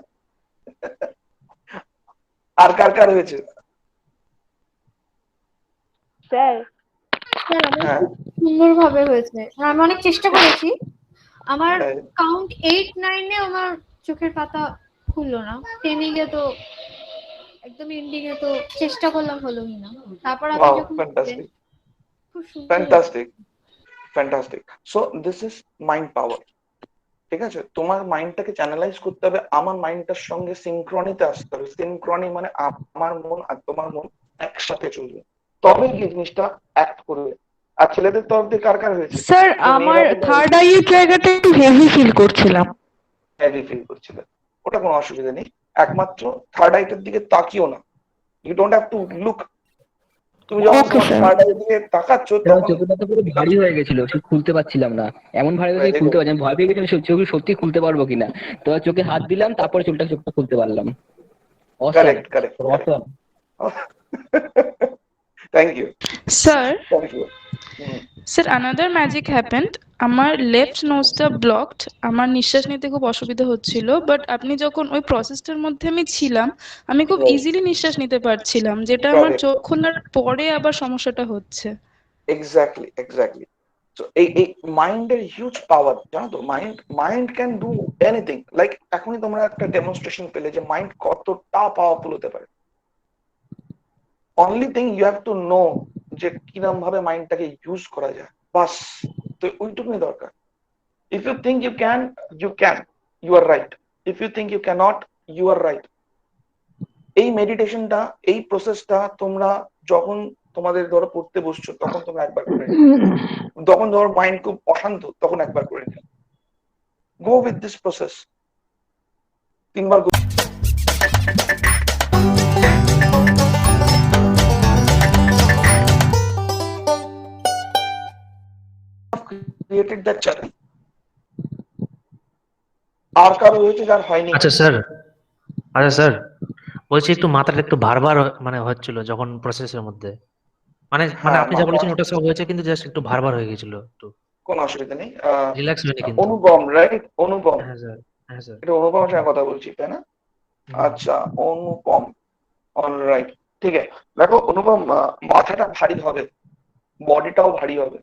আর কার কার হয়েছে? Sir sir আমার হ্যাঁ খুব সুন্দরভাবে হয়েছে, আর আমি অনেক চেষ্টা করেছি। আমার হ্যাঁ। কাউন্ট 8-9 আমার চোখের পাতা খুললো না, 10 গিয়ে তো একদম এন্ডিং এ তো চেষ্টা করলাম, হলোই না। তারপর আপনি Wow, যখন বললেন, fantastic, খুব সুন্দর হয়েছে। fantastic, fantastic. So this is mind power. ঠিক আছে, তোমার মাইন্ডটাকে চ্যানেলাইজ করতে হবে, আমার মাইন্ডটার সঙ্গে সিনক্রনিতে আসতে হবে। সিনক্রনি মানে আমার মন আর তোমার মন একসাথে চলবে, তবে এই জিনিসটা অ্যাক্ট করবে। আর ছেলেদের তরফ দিয়ে কার কার হয়েছে? স্যার আমার থার্ড আইয়ের জায়গাটা একটু হেভি ফিল করছিলাম। হেভি ফিল করছিলে, ওটা কোনো অসুবিধা নেই। একমাত্র থার্ড আইটার দিকে তাকিও না, you don't have to look. তুমি যখন ওকে তোমার স্যার। থার্ড আইয়ের দিকে তাকাচ্ছ আমার তখন চোখের পাতা পুরো ভারী হয়ে গেছিল, চোখ খুলতে পারছিলাম না, এমন ভারী হয়ে Very খুলতে good. পারছি, আমি ভয় পেয়ে গেছিলাম চোখ সত্যি খুলতে পারবো কিনা। তো চোখে হাত দিলাম, তারপরে চোখটা খুলতে পারলাম। অসম, Correct, correct, correct. Assam. Thank you, sir, thank you. Sir another magic happened. আমার লেফট নোজটা ব্লকড, আমার নিঃশ্বাস নিতে খুব অসুবিধা হচ্ছিল, বাট আপনি যখন ওই প্রসেসটার মধ্যে আমি ছিলাম, আমি খুব Right. ইজিলি নিঃশ্বাস নিতে পারছিলাম, যেটা আমার Correct. চোখ খোলার পরে আবার সমস্যাটা হচ্ছে। Exactly, exactly. So এই মাইন্ডের হিউজ পাওয়ার, জানো তো? Mind can do anything. Like এখনই তোমরা একটা ডেমনস্ট্রেশন পেলে যে মাইন্ড কতটা পাওয়ারফুল হতে পারে। Only thing you have to know যে কিরম ভাবে মাইন্ডটাকে ইউজ করা যায়, বাস। তো ওইটুকুই দরকার। If you think you can, you can, you are right. If you think you can't, you are right. এই মেডিটেশনটা, এই প্রসেসটা তোমরা যখন তোমাদের ধরো পড়তে বসছো তখন তোমরা একবার করে নিও, তখন ধরো মাইন্ড খুব অশান্ত তখন একবার করে নিও। Go with this process, 3 bar created that channel. আর কারো হয়েছে যার হয়নি? আচ্ছা স্যার বলছি একটু মাথাটা একটু ভার মানে হচ্ছিল যখন প্রসেসের মধ্যে, মানে হ্যাঁ, আপনি যা বলেছেন ওটা সব হয়েছে, কিন্তু জাস্ট একটু ভার হয়ে গেছিল, একটু কোনো অসুবিধা নেই। রিল্যাক্স হয়নি কিন্তু। অনুপম, রাইট? অনুপম, হ্যাঁ স্যার, হ্যাঁ স্যার। এটা অনুপমের সঙ্গে কথা বলছি, তাই না? আচ্ছা, অনুপম, অলরাইট, ঠিক আছে। দেখো অনুপম, মাথাটা ভারী হবে, বডিটাও ভারী হবে।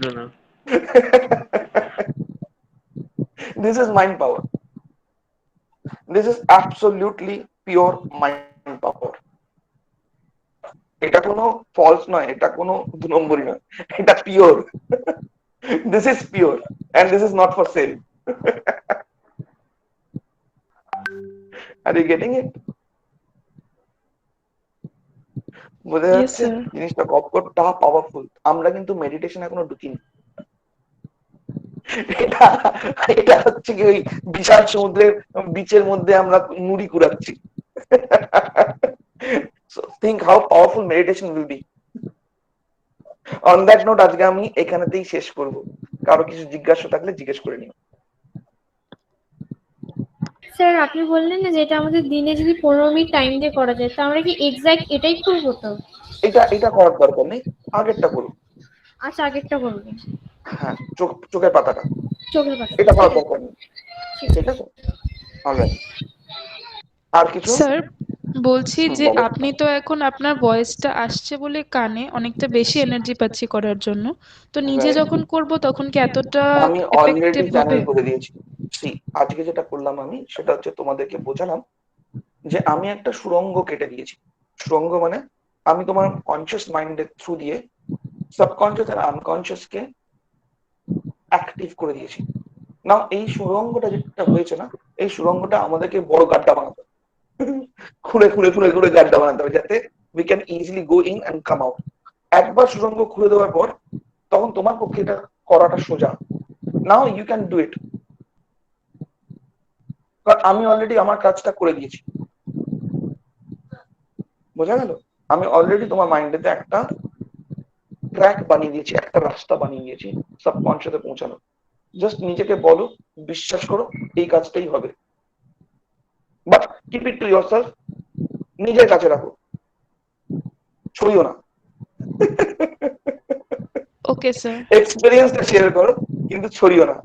No, no. This is mind power. This is absolutely pure mind power. এটা কোনো ফলস নয়, এটা কোনো দু নম্বরই নয়, এটা pure. This is pure and this is not for sale. Are you getting it? বোঝা Yes, যাচ্ছে sir. জিনিসটা কতটা পাওয়ারফুল। আমরা কিন্তু মেডিটেশন এখনো ঢুকিনি। এটা এটা হচ্ছে কি ওই বিশাল সমুদ্রের বিচের মধ্যে আমরা নুড়ি কুড়াচ্ছি। So think how powerful meditation will be. On that note, আজকে আমি এখানেতেই শেষ করব। কারো কিছু জিজ্ঞাসা থাকলে জিজ্ঞেস করে নিও। স্যার আপনি বললেন না যে এটা আমাদের দিনে যদি 15 মিনিট টাইম দিয়ে করা যায়, তো আমরা কি এক্সাক্ট এটাই করবো তো? এটা করার দরকার নেই, আগেরটা করুন। আচ্ছা, আগেরটা বলবেন। হ্যাঁ, চোখের পাতাটা, চোখের পাতা, এটা করার দরকার নেই। ঠিক আছে, অলরাইট। আর কিছু? স্যার বলছি যে বলো। আপনি তো এখন আপনার ভয়েসটা আসছে বলে কানে অনেকটা বেশি এনার্জি পাচ্ছি করার জন্য, তো নিজে Right. যখন করব তখন কি এতটা আমি অলরেডি এফেক্টিভ হবে? চ্যানেল করে দিয়েছি। আজকে যেটা করলাম আমি সেটা হচ্ছে তোমাদেরকে বোঝালাম যে আমি একটা সুড়ঙ্গ কেটে দিয়েছি। সুড়ঙ্গ মানে আমি তোমার কনসিয়াস মাইন্ডের থ্রু দিয়ে সাবকনসিয়াস আর আনকনসিয়াস কে অ্যাক্টিভ করে দিয়েছি। না, এই সুড়ঙ্গটা যেটা হয়েছে না, এই সুড়ঙ্গটা আমাদেরকে বড় গাড্ডা বানাতে হবে। খুঁড়ে খুঁড়ে খুঁড়ে খুঁড়ে গাড্ডা বানাতে হবে, যাতে we can easily go in and come out. একবার সুড়ঙ্গ খুঁড়ে দেওয়ার পর তখন তোমার পক্ষে এটা করাটা সোজা। Now you can do it, কারণ আমি অলরেডি আমার কাজটা করে দিয়েছি। বোঝা গেল? আমি অলরেডি তোমার মাইন্ডেতে একটা ট্র্যাক বানিয়ে দিয়েছি, একটা রাস্তা বানিয়ে দিয়েছি সাবকনসিয়াসে পৌঁছানো। জাস্ট নিজেকে বলো, বিশ্বাস করো এই কাজটাই হবে, but keep it to yourself, নিজের কাছে রাখো, ছড়িও না। Okay sir. এক্সপেরিয়েন্সটা শেয়ার করো, কিন্তু ছড়িও না,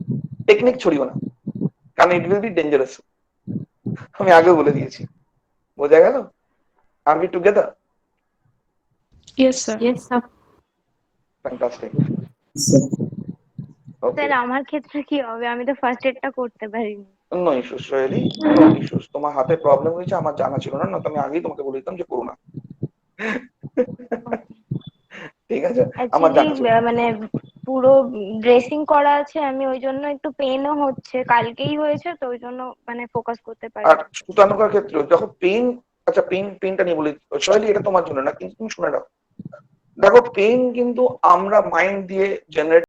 টেকনিক ছড়িও না, কারণ ইট উইল বি ডেঞ্জারাস। আমি আগেও বলে দিয়েছি। বোঝা গেল? Are we together? Yes sir. Yes sir. Fantastic. Sir আমার ক্ষেত্রে কি হবে? আমি তো ফার্স্ট এডটা করতে পারিনি। No issues really, no issues. তোমার হাতে প্রবলেম হয়েছে আমার জানা ছিল না, তো আমি আগেই তোমাকে বলে দিতাম যে করো না। ঠিক আছে, আমার জানা ছিল। মানে পুরো ড্রেসিং করা আছে, আমি ওই জন্য একটু পেনও হচ্ছে, কালকেই হয়েছে তো ওই জন্য মানে ফোকাস করতে পারি। আর সুতানুকার ক্ষেত্রে যখন পেন, আচ্ছা পেনটা নিয়ে বলি সয়লি, এটা তোমার জন্য না, কিন্তু তুমি শুনে নাও। দেখো পেন কিন্তু আমরা মাইন্ড দিয়ে জেনারেট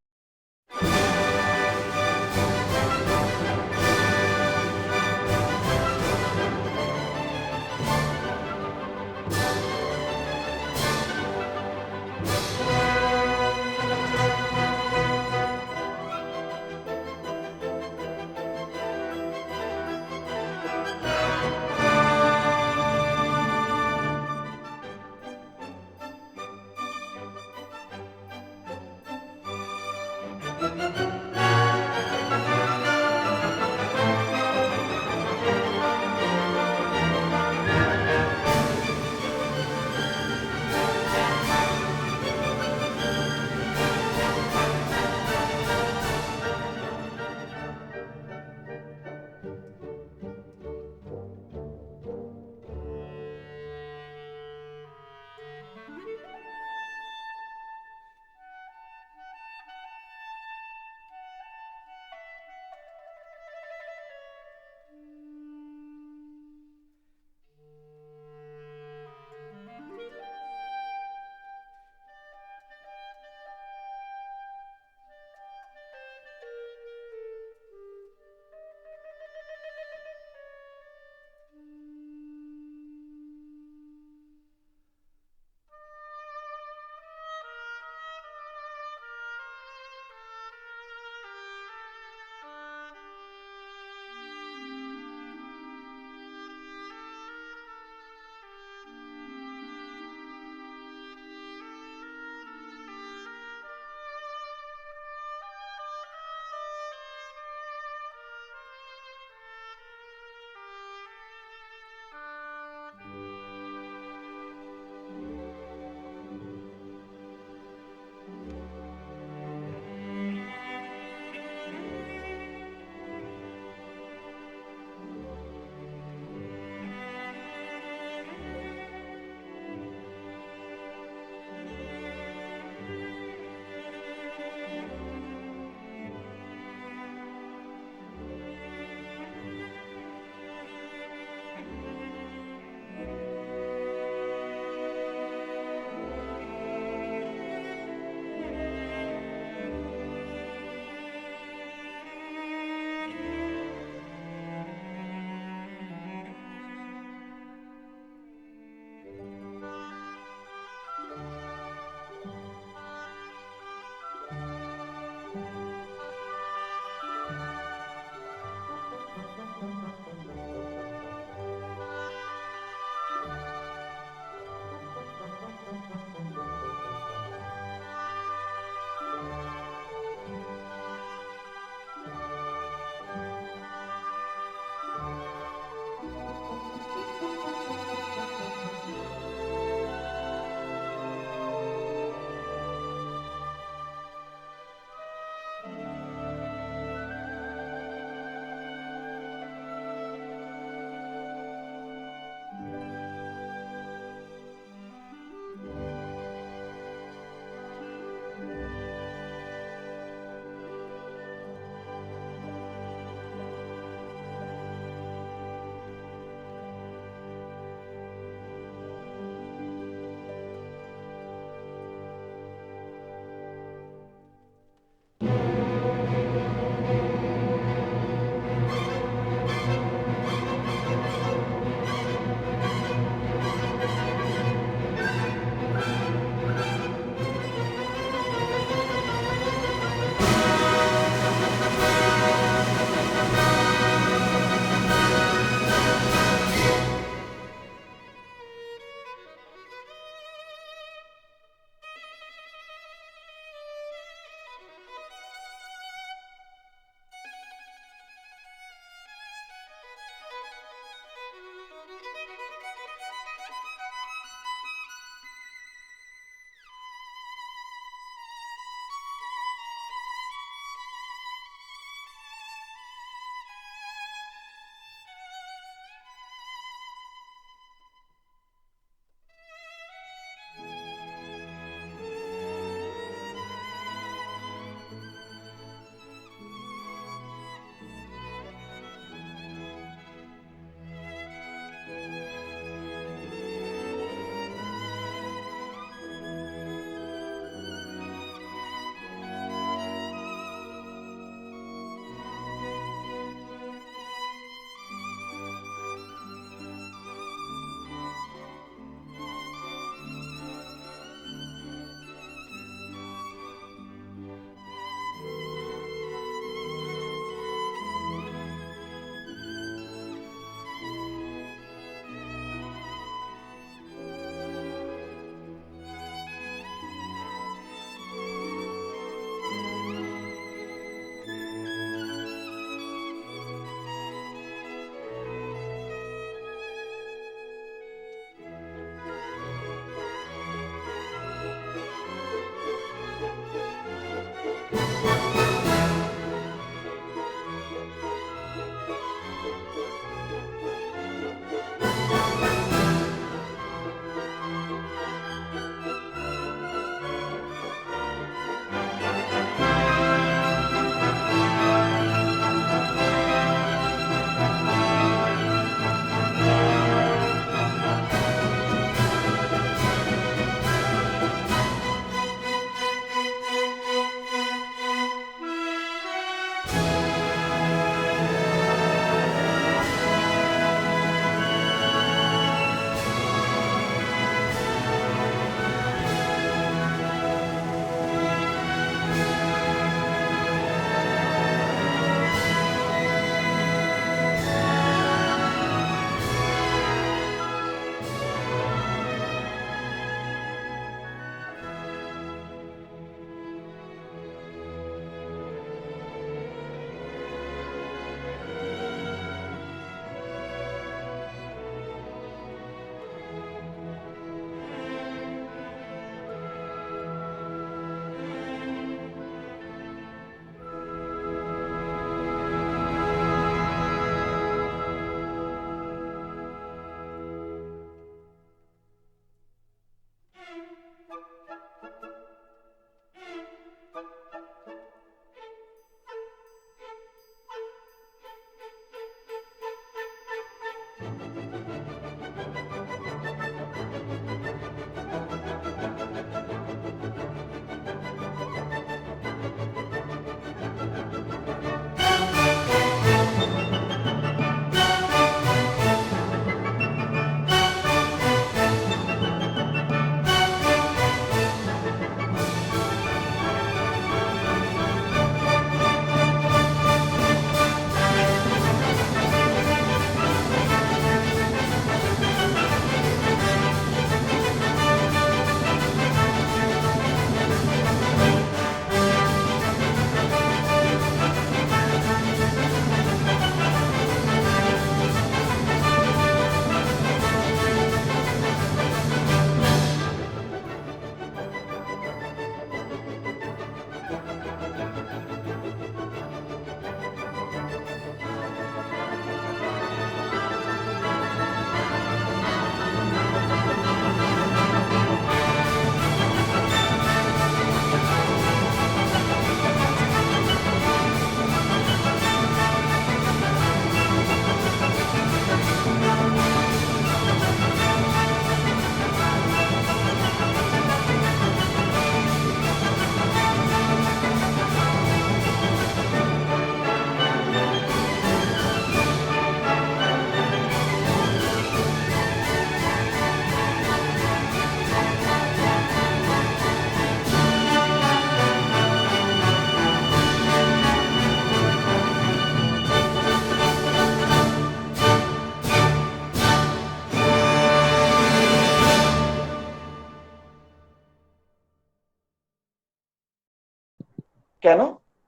কেন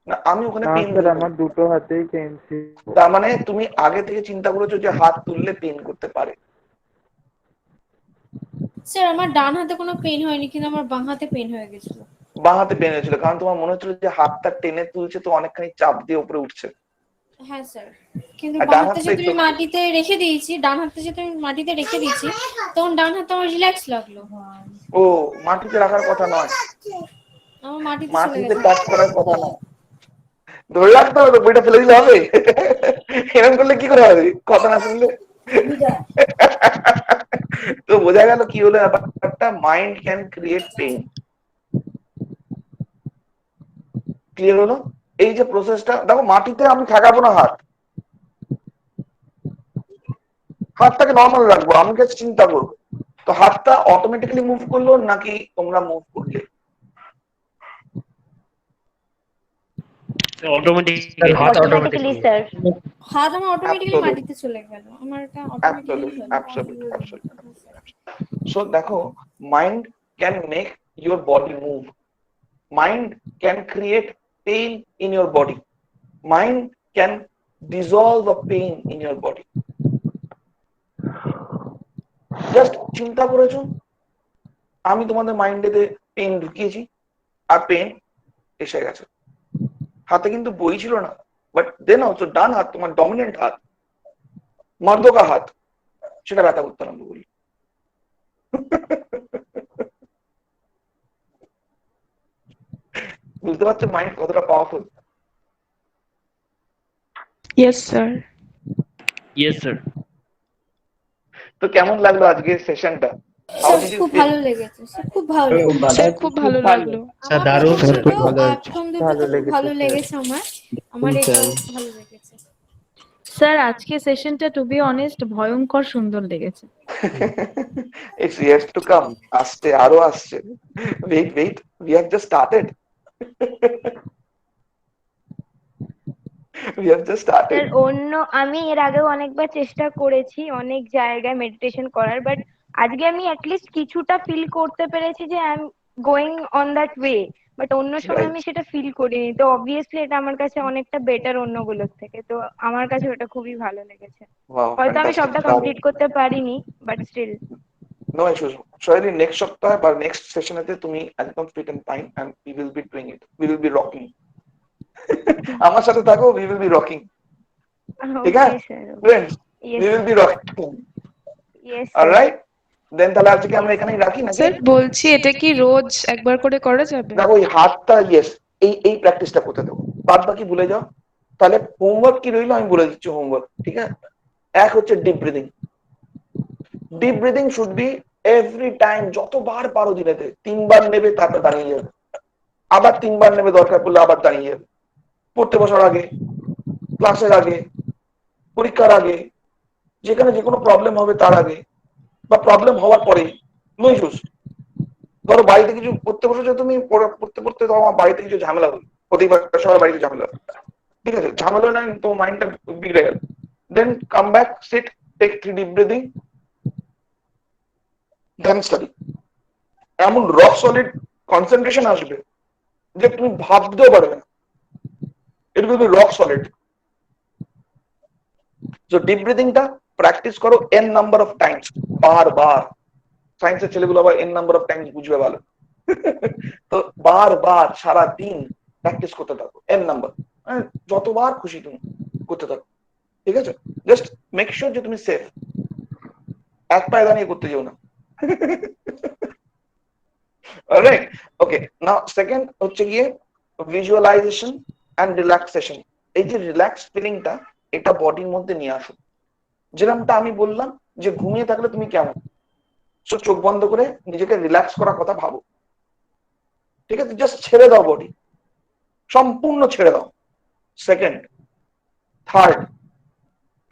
না? আমি ওখানে না পেন স্যার, আমার দুটো হাতেই পেন ছিল। তার মানে তুমি আগে থেকে চিন্তা করেছো যে হাত তুললে পেন করতে পারে। স্যার আমার ডান হাতে কোনো পেন হয়নি, কিন্তু আমার বাঁ হাতে পেন হয়ে গেছিল। বাঁ হাতে পেন হয়েছিল কারণ তোমার মনে হচ্ছিল যে হাতটা টেনে তুলছে তো অনেকখানি চাপ দিয়ে উপরে উঠছে। হ্যাঁ স্যার, কিন্তু আর বাঁ ডান হাতটা হাতটা যেহেতু একটু আমি মাটিতে রেখে দিয়েছি, ডান হাতটা যেহেতু আমি মাটিতে রেখে দিয়েছি, তখন ডান হাতটা আমার রিল্যাক্স লাগলো। ও মাটিতে রাখার কথা নয়, আমার মাটিতে চলে মাটিতে গেছে। টাচ করার কথা নয়। ধরে রাখতে হবে তো, বইটা ফেলে দিলে হবে? এরকম করলে কি করে হবে কথা না শুনলে? তো বোঝা গেল কি হলো ব্যাপারটা, mind can create pain. Clear হলো? এই যে প্রসেসটা দেখো, মাটিতে আমি ঠেকাবো না হাত, হাতটাকে নর্মাল রাখবো, আমি কাছে চিন্তা করবো। তো হাতটা অটোমেটিক্যালি মুভ করলো নাকি তোমরা মুভ করলে? Automatically sir. হাত আমার অটোমেটিক্যালি Absolutely. মাটিতে চলে গেল, আমার এটা অটোমেটিক্যালি Absolutely, হলো। absolutely, absolutely. So দেখো, mind can make your body move. Mind can create pain in your body. Mind can dissolve a pain in your body. Just চিন্তা করেছো, আমি তোমাদের মাইন্ডেতে পেন ঢুকিয়েছি আর পেন এসে গেছে। হাতে কিন্তু বই ছিল না, বাট দেন অলসো ডান হাত, তোমার ডমিনেন্ট হাত, মর্দকা হাত, সেটা ব্যথা করতে আরম্ভ করি। বুঝতে পারছো মাইন্ড কতটা powerful? Yes sir. Yes sir. তো কেমন লাগলো আজকের সেশনটা? স্যার খুব ভালো লেগেছে, স্যার খুব ভালো লেগেছে। স্যার খুব ভালো লাগলো। স্যার দারুণ স্যার। প্রথম দুটো তো খুব ভালো লেগেছে আমার এটা ভালো লেগেছে। স্যার আজকে সেশনটা টু বি অনেস্ট ভয়ঙ্কর সুন্দর লেগেছে। ইটস ইয়েট টু কাম, আসছে, আরো আসছে। Wait, we have just started. We have just started. Sir আমি এর আগেও অনেকবার চেষ্টা করেছি অনেক জায়গায় মেডিটেশন করার, বাট আজকে আমি অ্যাটলিস্ট কিছুটা ফিল করতে পেরেছি যে I am going on that way, but অন্য সময় আমি সেটা ফিল করিনি। তো অবভিয়াসলি এটা আমার কাছে অনেকটা বেটার অন্যগুলোর থেকে, তো আমার কাছে ওটা খুবই ভালো লেগেছে। হয়তো আমি সবটা কমপ্লিট করতে পারিনি, but still no issues. Sorry, next সপ্তাহে বা নেক্সট সেশনেতে তুমি একদম fit and fine and we will be doing it, we will be rocking. আমার সাথে থাকো, উই উইল বি রকিং। ঠিক আছে friends, we will be rocking. Yes alright, then তাহলে আজকে আমরা এখানেই রাখি নাকি? স্যার বলছি এটা কি রোজ একবার করে করা যাবে? দেখো ওই হাতটা, ইয়েস, এই প্র্যাকটিসটা করতে দেবো, বাদ বাকি ভুলে যাও। তাহলে হোমওয়ার্ক কি রইলো আমি বলে দিচ্ছি। হোমওয়ার্ক ঠিক আছে, এক হচ্ছে deep breathing. Deep breathing should be every time, যতবার পারো দিনেতে 3 বার নেবে, তারপর দাঁড়িয়ে যাবে, আবার 3 বার নেবে, দরকার পড়লে আবার দাঁড়িয়ে যাবে, পড়তে বসার আগে, ক্লাসের আগে, পরীক্ষার আগে, যেখানে যে কোনো প্রবলেম হবে তার আগে, বা প্রবলেম হওয়ার পরে। No issues. ধরো বাড়িতে কিছু পড়তে বসেছো তুমি, পড়তে পড়তে ধরো আমার বাড়িতে কিছু ঝামেলা হলো, হতেই পারে সবার বাড়িতে ঝামেলা হলো, ঠিক আছে, ঝামেলা না, তোমার মাইন্ডটা বিগড়ে গেল, then come back, sit, take 3 deep breathing, then study. এমন রক সলিড কনসেন্ট্রেশন আসবে যে তুমি ভাবতেও পারবে না, it will be rock solid. So deep ব্রিদিংটা প্র্যাকটিস করো এন নাম্বার অফ টাইমস, বারবার। সায়েন্সের ছেলেগুলো আবার এন নাম্বার অফ টাইমস বুঝবে ভালো। তো বারবার সারা দিন প্র্যাকটিস করতে থাকো, এন নাম্বার, যতবার খুশি তুমি করতে থাকো, ঠিক আছে। জাস্ট মেক শিওর যে তুমি সেফ, এক পায়ে দাঁড়িয়ে করতে যেও না। অলরাইট, ওকে। নাও সেকেন্ড হচ্ছে গিয়ে ভিজুয়ালাইজেশন এন্ড রিল্যাক্সেশন। এই যে রিল্যাক্স ফিলিংটা, এটা বডির মধ্যে নিয়ে আসো। যেরকমটা আমি বললাম যে ঘুমিয়ে থাকলে তুমি কেমন, সো চোখ বন্ধ করে নিজেকে রিল্যাক্স করার কথা ভাবো, ঠিক আছে, জাস্ট ছেড়ে দাও, বডি সম্পূর্ণ ছেড়ে দাও। সেকেন্ড, থার্ড,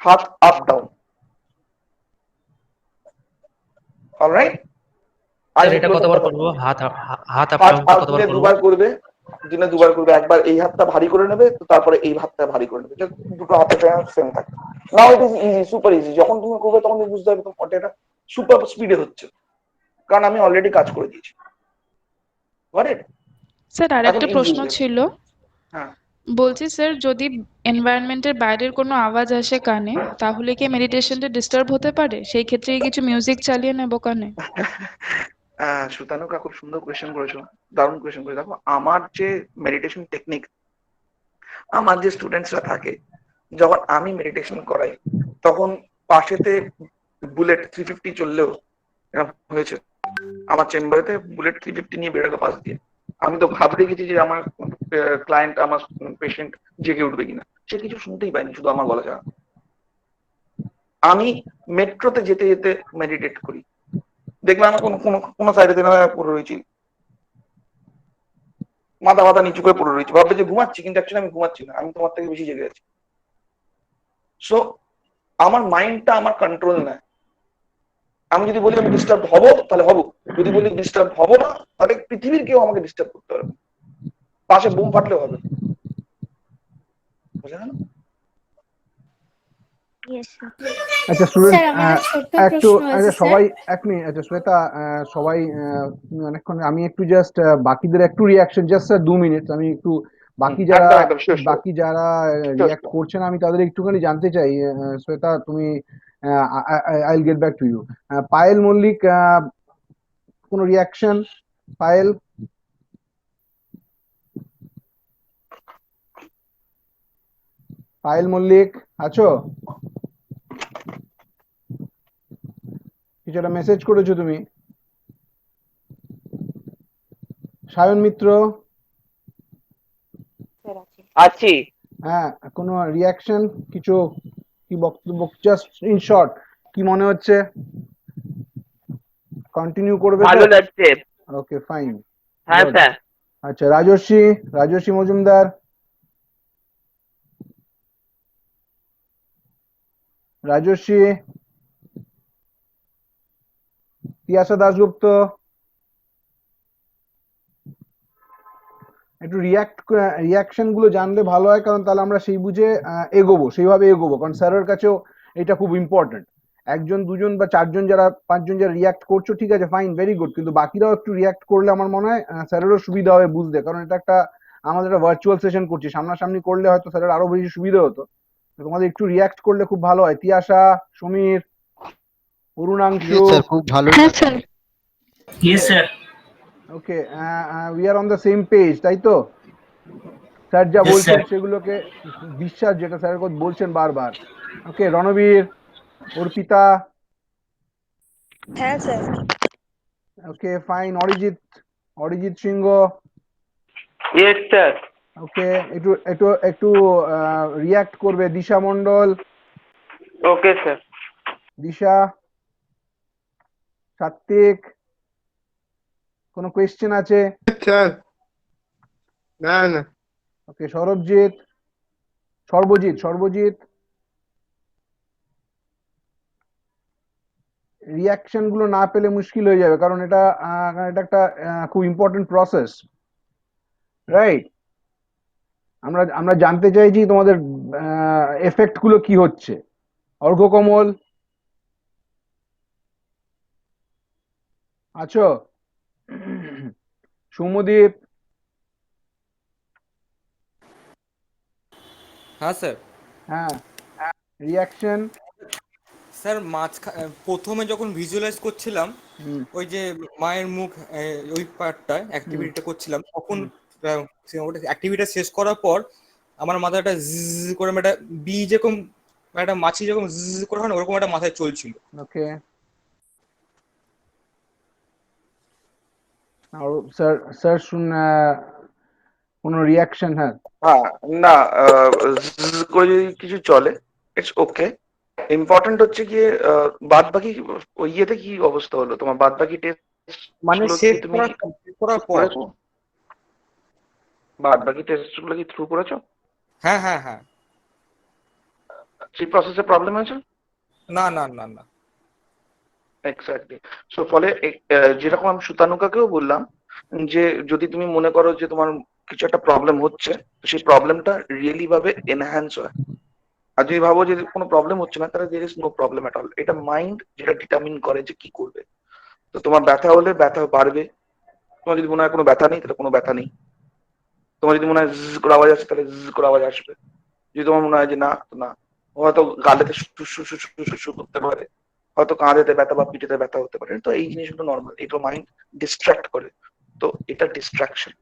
হাত আপ ডাউন। অলরাইট, স্যার এটা কতবার করব? হাত হাত আপ হাত ডাউনটা আপ কতবার দিনে করব? 2বার করবে, দিনে 2বার করবে। একবার এই হাতটা ভারী করে নেবে, তো তারপরে এই হাতটা ভারী করে নেবে, দুটো হাতের সেম থাকে। Now it is easy, super easy. যখন তুমি করবে তখন তুমি বুঝতে পারবে তোমার এটা সুপার স্পিডে হচ্ছে, কারণ আমি অলরেডি কাজ করে দিয়েছি। স্যার আর এখন একটা ইজি প্রশ্ন হয়ে গেছে। ছিল, হ্যাঁ, বলছি স্যার যদি এনভায়রনমেন্টের বাইরের কোনো আওয়াজ আসে কানে, তাহলে কি মেডিটেশনটা ডিস্টার্ব হতে পারে? সেই ক্ষেত্রে কি কিছু মিউজিক চালিয়ে নেব কানে? সুতানুকা খুব সুন্দর কোয়েশ্চেন করেছো, দারুণ কোয়েশ্চেন করে। দেখো, আমার যে মেডিটেশন টেকনিক, আমার যে স্টুডেন্টসরা থাকে, যখন আমি মেডিটেশন করাই, তখন পাশেতে বুলেট 350 চললেও এরকম হয়েছে, আমার চেম্বারেতে বুলেট 350 নিয়ে বেরোলো পাশ দিয়ে। আমি তো ভাবতে গেছি যে আমার ক্লায়েন্ট, আমার পেশেন্ট জেগে উঠবে কিনা, সে কিছু শুনতেই পায়নি, শুধু আমার গলা ছাড়া। আমি মেট্রোতে যেতে যেতে মেডিটেট করি, দেখলাম আমার কোনো সাইডে পড়ে রয়েছি, মাথা মাথা নিচু করে পড়ে রয়েছি, ভাববে যে ঘুমাচ্ছি, কিন্তু অ্যাকচুয়ালি আমি ঘুমাচ্ছি না, আমি তোমার থেকে বেশি জেগে আছি। সো আমার মাইন্ডটা আমার কন্ট্রোল নেয়। আমি যদি বলি আমি ডিস্টার্ব হবো, তাহলে হবো। যদি বলি ডিস্টার্ব হবো না, তাহলে পৃথিবীর কেউ আমাকে ডিস্টার্ব করতে পারবে, পাশে বুম ফাটলেও হবে। বুঝা গেল? আচ্ছা স্টুডেন্ট, স্যার আমার একটা ছোট্ট একটু, প্রশ্ন আছে আচ্ছা স্যার। সবাই এক মিনিট, আচ্ছা শ্বেতা, সবাই তুমি অনেকক্ষণ, আমি একটু জাস্ট বাকিদের একটু রিয়াকশন, জাস্ট 2 মিনিট, আমি একটু বাকি যারা একদম একদম, শিওর শিওর বাকি যারা শিওর রিয়াক্ট করছেন আমি তাদের একটুখানি জানতে চাই। শ্বেতা তুমি, I will get back to you. Payel Mallick, কোনো রিয়াকশন? পায়েল, পায়েল মল্লিক আছো? কিছু একটা মেসেজ করেছো তুমি। সায়ন মিত্র, আছি। হ্যাঁ, কোনো রিয়াকশন, কিছু কি বক্তব্য, জাস্ট ইন শর্ট কি মনে হচ্ছে? কন্টিনিউ করবে তো? ভালো লাগছে। ওকে ফাইন, হ্যাঁ গুড। স্যার। আচ্ছা রাজস্বী মজুমদার, রাজস্বী, তিয়াশা দাশগুপ্ত, একটু রিয়াকশন গুলো জানলে ভালো হয়, কারণ তাহলে আমরা সেই বুঝে সেইভাবে এগোবো, কারণ স্যারের কাছেও এটা খুব ইম্পর্টেন্ট। একজন দুজন বা চারজন যারা পাঁচজন যারা রিয়াক্ট করছো, ঠিক আছে, ফাইন, ভেরি গুড, কিন্তু বাকিরাও একটু রিয়াক্ট করলে আমার মনে হয় স্যারেরও সুবিধা হবে বুঝতে, কারণ এটা একটা আমাদের একটা ভার্চুয়াল সেশন করছি, সামনাসামনি করলে হয়তো স্যারের আরো বেশি সুবিধা হতো। তোমাদের একটু রিয়াক্ট করলে খুব ভালো হয়। তিয়াশা, সমীর, অরুণাংশু, খুব ভালো। হ্যাঁ sir. Yes sir. Okay, we are on the same page, তাই তো? স্যার যা Yes, বলছেন sir. সেগুলোকে বিশ্বাস, যেটা স্যার বলছেন বারবার। ওকে, রণবীর, অর্পিতা, হ্যাঁ স্যার। ওকে ফাইন, অরিজিৎ সিংহ, ইয়েস স্যার। ওকে, একটু একটু একটু রিয়াক্ট করবে। দিশা মন্ডল, ওকে স্যার। দিশা, সাত্বিক, কোনো কোয়েশ্চেন আছে? স্যার না না ওকে, সরবজিৎ, সর্বজিৎ রিয়াকশন গুলো না পেলে মুশকিল হয়ে যাবে, কারণ এটা এটা একটা খুব ইম্পর্টেন্ট প্রসেস, রাইট? আমরা জানতে চাইছি তোমাদের এফেক্ট গুলো কি হচ্ছে। অর্ঘ্যকমল আছো? সৌম্যদীপ? হ্যাঁ স্যার। হ্যাঁ, রিয়াকশন। স্যার প্রথমে যখন ভিজুয়ালাইজ করছিলাম ওই যে মায়ের মুখ ওই পার্টটা অ্যাক্টিভিটিটা করছিলাম, তখন অ্যাক্টিভিটি শেষ করার পর আমার মাথায় একটা জি করে একটা বি যেরকম একটা মাছি যেরকম জি করে হয় না, ওরকম একটা মাথায় চলছিল। ওকে, আর স্যার কোনো রিয়াকশন? হ্যাঁ না, করে যদি কিছু চলে ইটস ওকে। ইম্পর্টেন্ট হচ্ছে গিয়ে বাদ বাকি ওই ইয়েতে কি অবস্থা হলো তোমার? বাদ বাকি টেস্ট মানে শেষ করার পর বাদ বাকি টেস্ট গুলো কি থ্রু করেছো? হ্যাঁ হ্যাঁ হ্যাঁ। সেই প্রসেসে প্রবলেম আছে? না না না না। এক্স্যাক্টলি। সো ফলে যেরকম আমি সুতানুকাকেও বললাম যে যদি তুমি মনে করো যে তোমার কিছু একটা প্রবলেম হচ্ছে, সেই প্রবলেমটা রিয়েলি ভাবে এনহ্যান্স হয়। আর যদি ভাবো যে কোনো প্রবলেম হচ্ছে না, তাহলে there is no problem at all. এটা মাইন্ড যেটা ডিটারমিন করে যে কি করবে। তো তোমার ব্যথা হলে ব্যথা বাড়বে, তোমার যদি মনে হয় কোনো ব্যথা নেই তাহলে কোনো ব্যথা নেই, তোমার যদি মনে হয় জ্জ করে আওয়াজ আসছে তাহলে জ্জ করে আওয়াজ আসবে, যদি তোমার মনে হয় যে না তো না। হয়তো গালেতে শু করতে পারে, হয়তো কাঁধেতে ব্যথা বা পিঠেতে ব্যথা হতে পারে। তো এই জিনিসগুলো নর্মাল, এটা মাইন্ড ডিস্ট্রাক্ট করে, তো এটা ডিস্ট্রাকশন।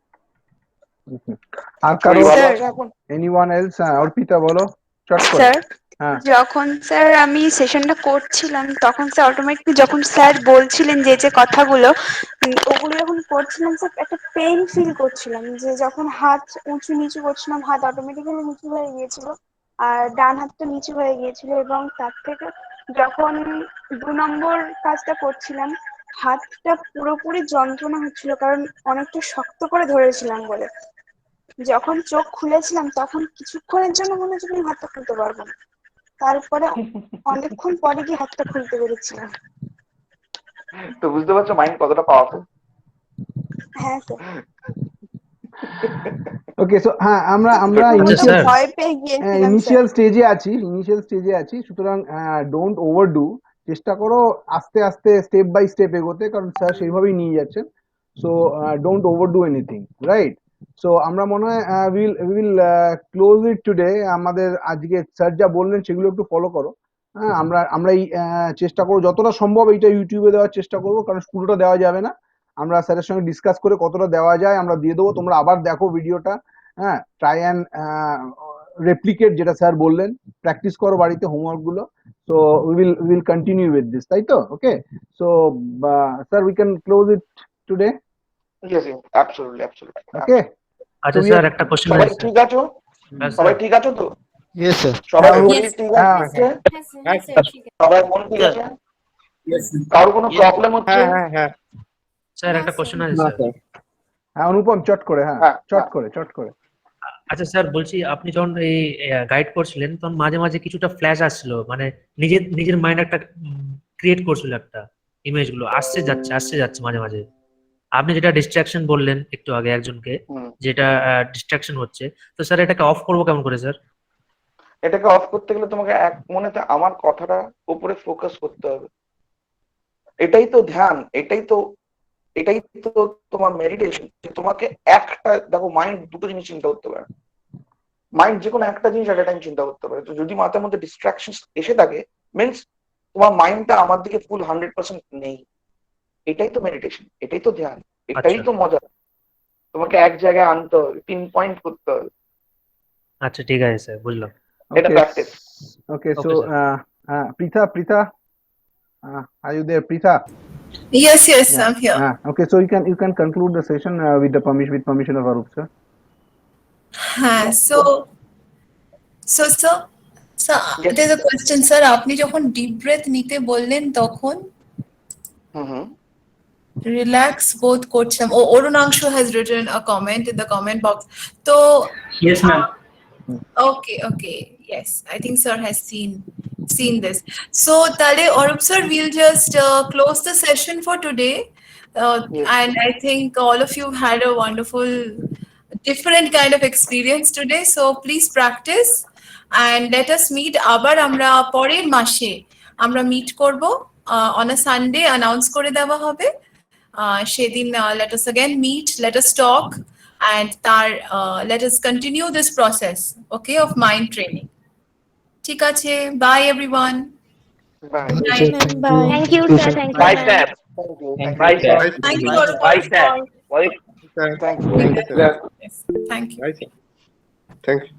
আর কারো এনিওয়ান এলস? অর্পিতা বলো চট করে। স্যার হ্যাঁ, যখন স্যার আমি সেশনটা করছিলাম তখন স্যার অটোমেটিকলি যখন স্যার বলছিলেন যে যে কথাগুলো ওগুলো যখন করছিলাম স্যার একটা পেইন ফিল করছিলাম, যে যখন হাত উঁচু নিচু করছিলাম হাত অটোমেটিক্যালি নিচু হয়ে গিয়েছিল আর ডান হাতটা নিচু হয়ে গিয়েছিল, এবং তার থেকে যখন 2 নম্বর কাজটা করছিলাম হাতটা পুরোপুরি যন্ত্রণা হচ্ছিল, কারণ অনেকটা শক্ত করে ধরেছিলাম বলে। যখন চোখ খুলেছিলাম তখন কিছুক্ষণের জন্য মনে হচ্ছে আমি হাতটা খুলতে পারবো না, তারপরে অনেকক্ষণ পরে গিয়ে হাতটা খুলতে পেরেছিলাম। তো বুঝতে পারছো মাইন্ড কতটা পাওয়ারফুল? হ্যাঁ স্যার। ওকে, সো হ্যাঁ আমরা ভয় পেয়ে গিয়েছিলাম ইনিশিয়াল স্টেজে আছি, সুতরাং ডোন্ট ওভারডু। চেষ্টা করো আস্তে আস্তে স্টেপ বাই স্টেপ এগোতে, কারণ স্যার সেইভাবেই নিয়ে যাচ্ছেন। So don't overdo anything, right? So আমরা মনে হয় উইল ক্লোজ ইট টুডে। আমাদের আজকে স্যার যা বললেন সেগুলো একটু ফলো করো। হ্যাঁ, আমরা এই চেষ্টা করবো যতটা সম্ভব এইটা ইউটিউবে দেওয়ার চেষ্টা করবো, কারণ পুরোটা দেওয়া যাবে না। আমরা স্যারের সঙ্গে ডিসকাস করে কতটা দেওয়া যায় আমরা দিয়ে দেবো। তোমরা আবার দেখো ভিডিওটা, হ্যাঁ, ট্রাই অ্যান্ড রেপ্লিকেট যেটা স্যার বললেন, প্র্যাকটিস করো বাড়িতে হোমওয়ার্ক গুলো। So will continue with this, তাই তো? Okay, so sir we can close it today. Yes, absolutely. Okay, আচ্ছা স্যার একটা কোশ্চেন সবাই আছে। ঠিক আছো? সবাই ঠিক আছো তো? Yes sir. সবাই Yes, ঠিক হ্যাঁ, আছে? হ্যাঁ স্যার ঠিক আছে। সবাই মন ঠিক আছে? কারোর কোনো প্রবলেম হচ্ছে? হ্যাঁ হ্যাঁ স্যার একটা কোশ্চেন আছে না স্যার। স্যার। হ্যাঁ অনুপম চট করে, হ্যাঁ হ্যাঁ, চট করে। আচ্ছা স্যার বলছি, আপনি যখন এই গাইড করছিলেন তখন মাঝে মাঝে কিছুটা ফ্ল্যাশ আসছিল, মানে নিজের মাইন্ড একটা ক্রিয়েট করছিল, একটা ইমেজ গুলো আসছে যাচ্ছে মাঝে মাঝে। আপনি যেটা ডিস্ট্রাকশন বললেন একটু আগে একজনকে, যেটা ডিস্ট্রাকশন হচ্ছে, তো স্যার এটাকে অফ করবো কেমন করে স্যার? এটাকে অফ করতে গেলে তোমাকে এক মনেতে আমার কথাটা উপরে ফোকাস করতে হবে। এটাই তো ধ্যান, এটাই তো তোমার মেডিটেশন। তোমাকে একটা, দেখো মাইন্ড দুটো জিনিস চিন্তা করতে পারে, মাইন্ড যে কোনো একটা জিনিস এট এ টাইম চিন্তা করতে পারে। তো যদি মাথার মধ্যে ডিস্ট্রাকশন এসে থাকে মিনস তোমার মাইন্ডটা আমার দিকে ফুল 100% নেই। এটাই তো মেডিটেশন, এটাই তো ধ্যান, এটাই তো মজা। তোমাকে এক জায়গায় আনতে হবে, পিন পয়েন্ট করতে হবে। আচ্ছা ঠিক আছে স্যার, বুঝলাম। এটা practice. Okay, so Pritha, are you there, Pritha? Yes, Yeah. I'm here. Okay, so you can conclude the session with permission of Arup sir. So there's a question, sir. আপনি যখন deep breadth নিতে বললেন তখন Relax both করছিলাম. Oh, Orunangshu has written a comment in the comment box. So Yes, ma'am. okay, yes, I think sir has seen this. So tale Arup sir, we'll just close the session for today. And I think all of you had a wonderful different kind of experience today, so please practice and let us meet আবার আমরা পরের মাসে আমরা meet করব on a Sunday, announce করে দেওয়া হবে সেদিন. Let us again meet, let us talk, and let us continue this process, okay, of mind training. ঠিক আছে, bye everyone. Bye. Bye. Thank you, sir. Thank you. Bye, sir. Bye, sir. Thank you. Bye, sir. Thank you. Yes, thank you. Thank you.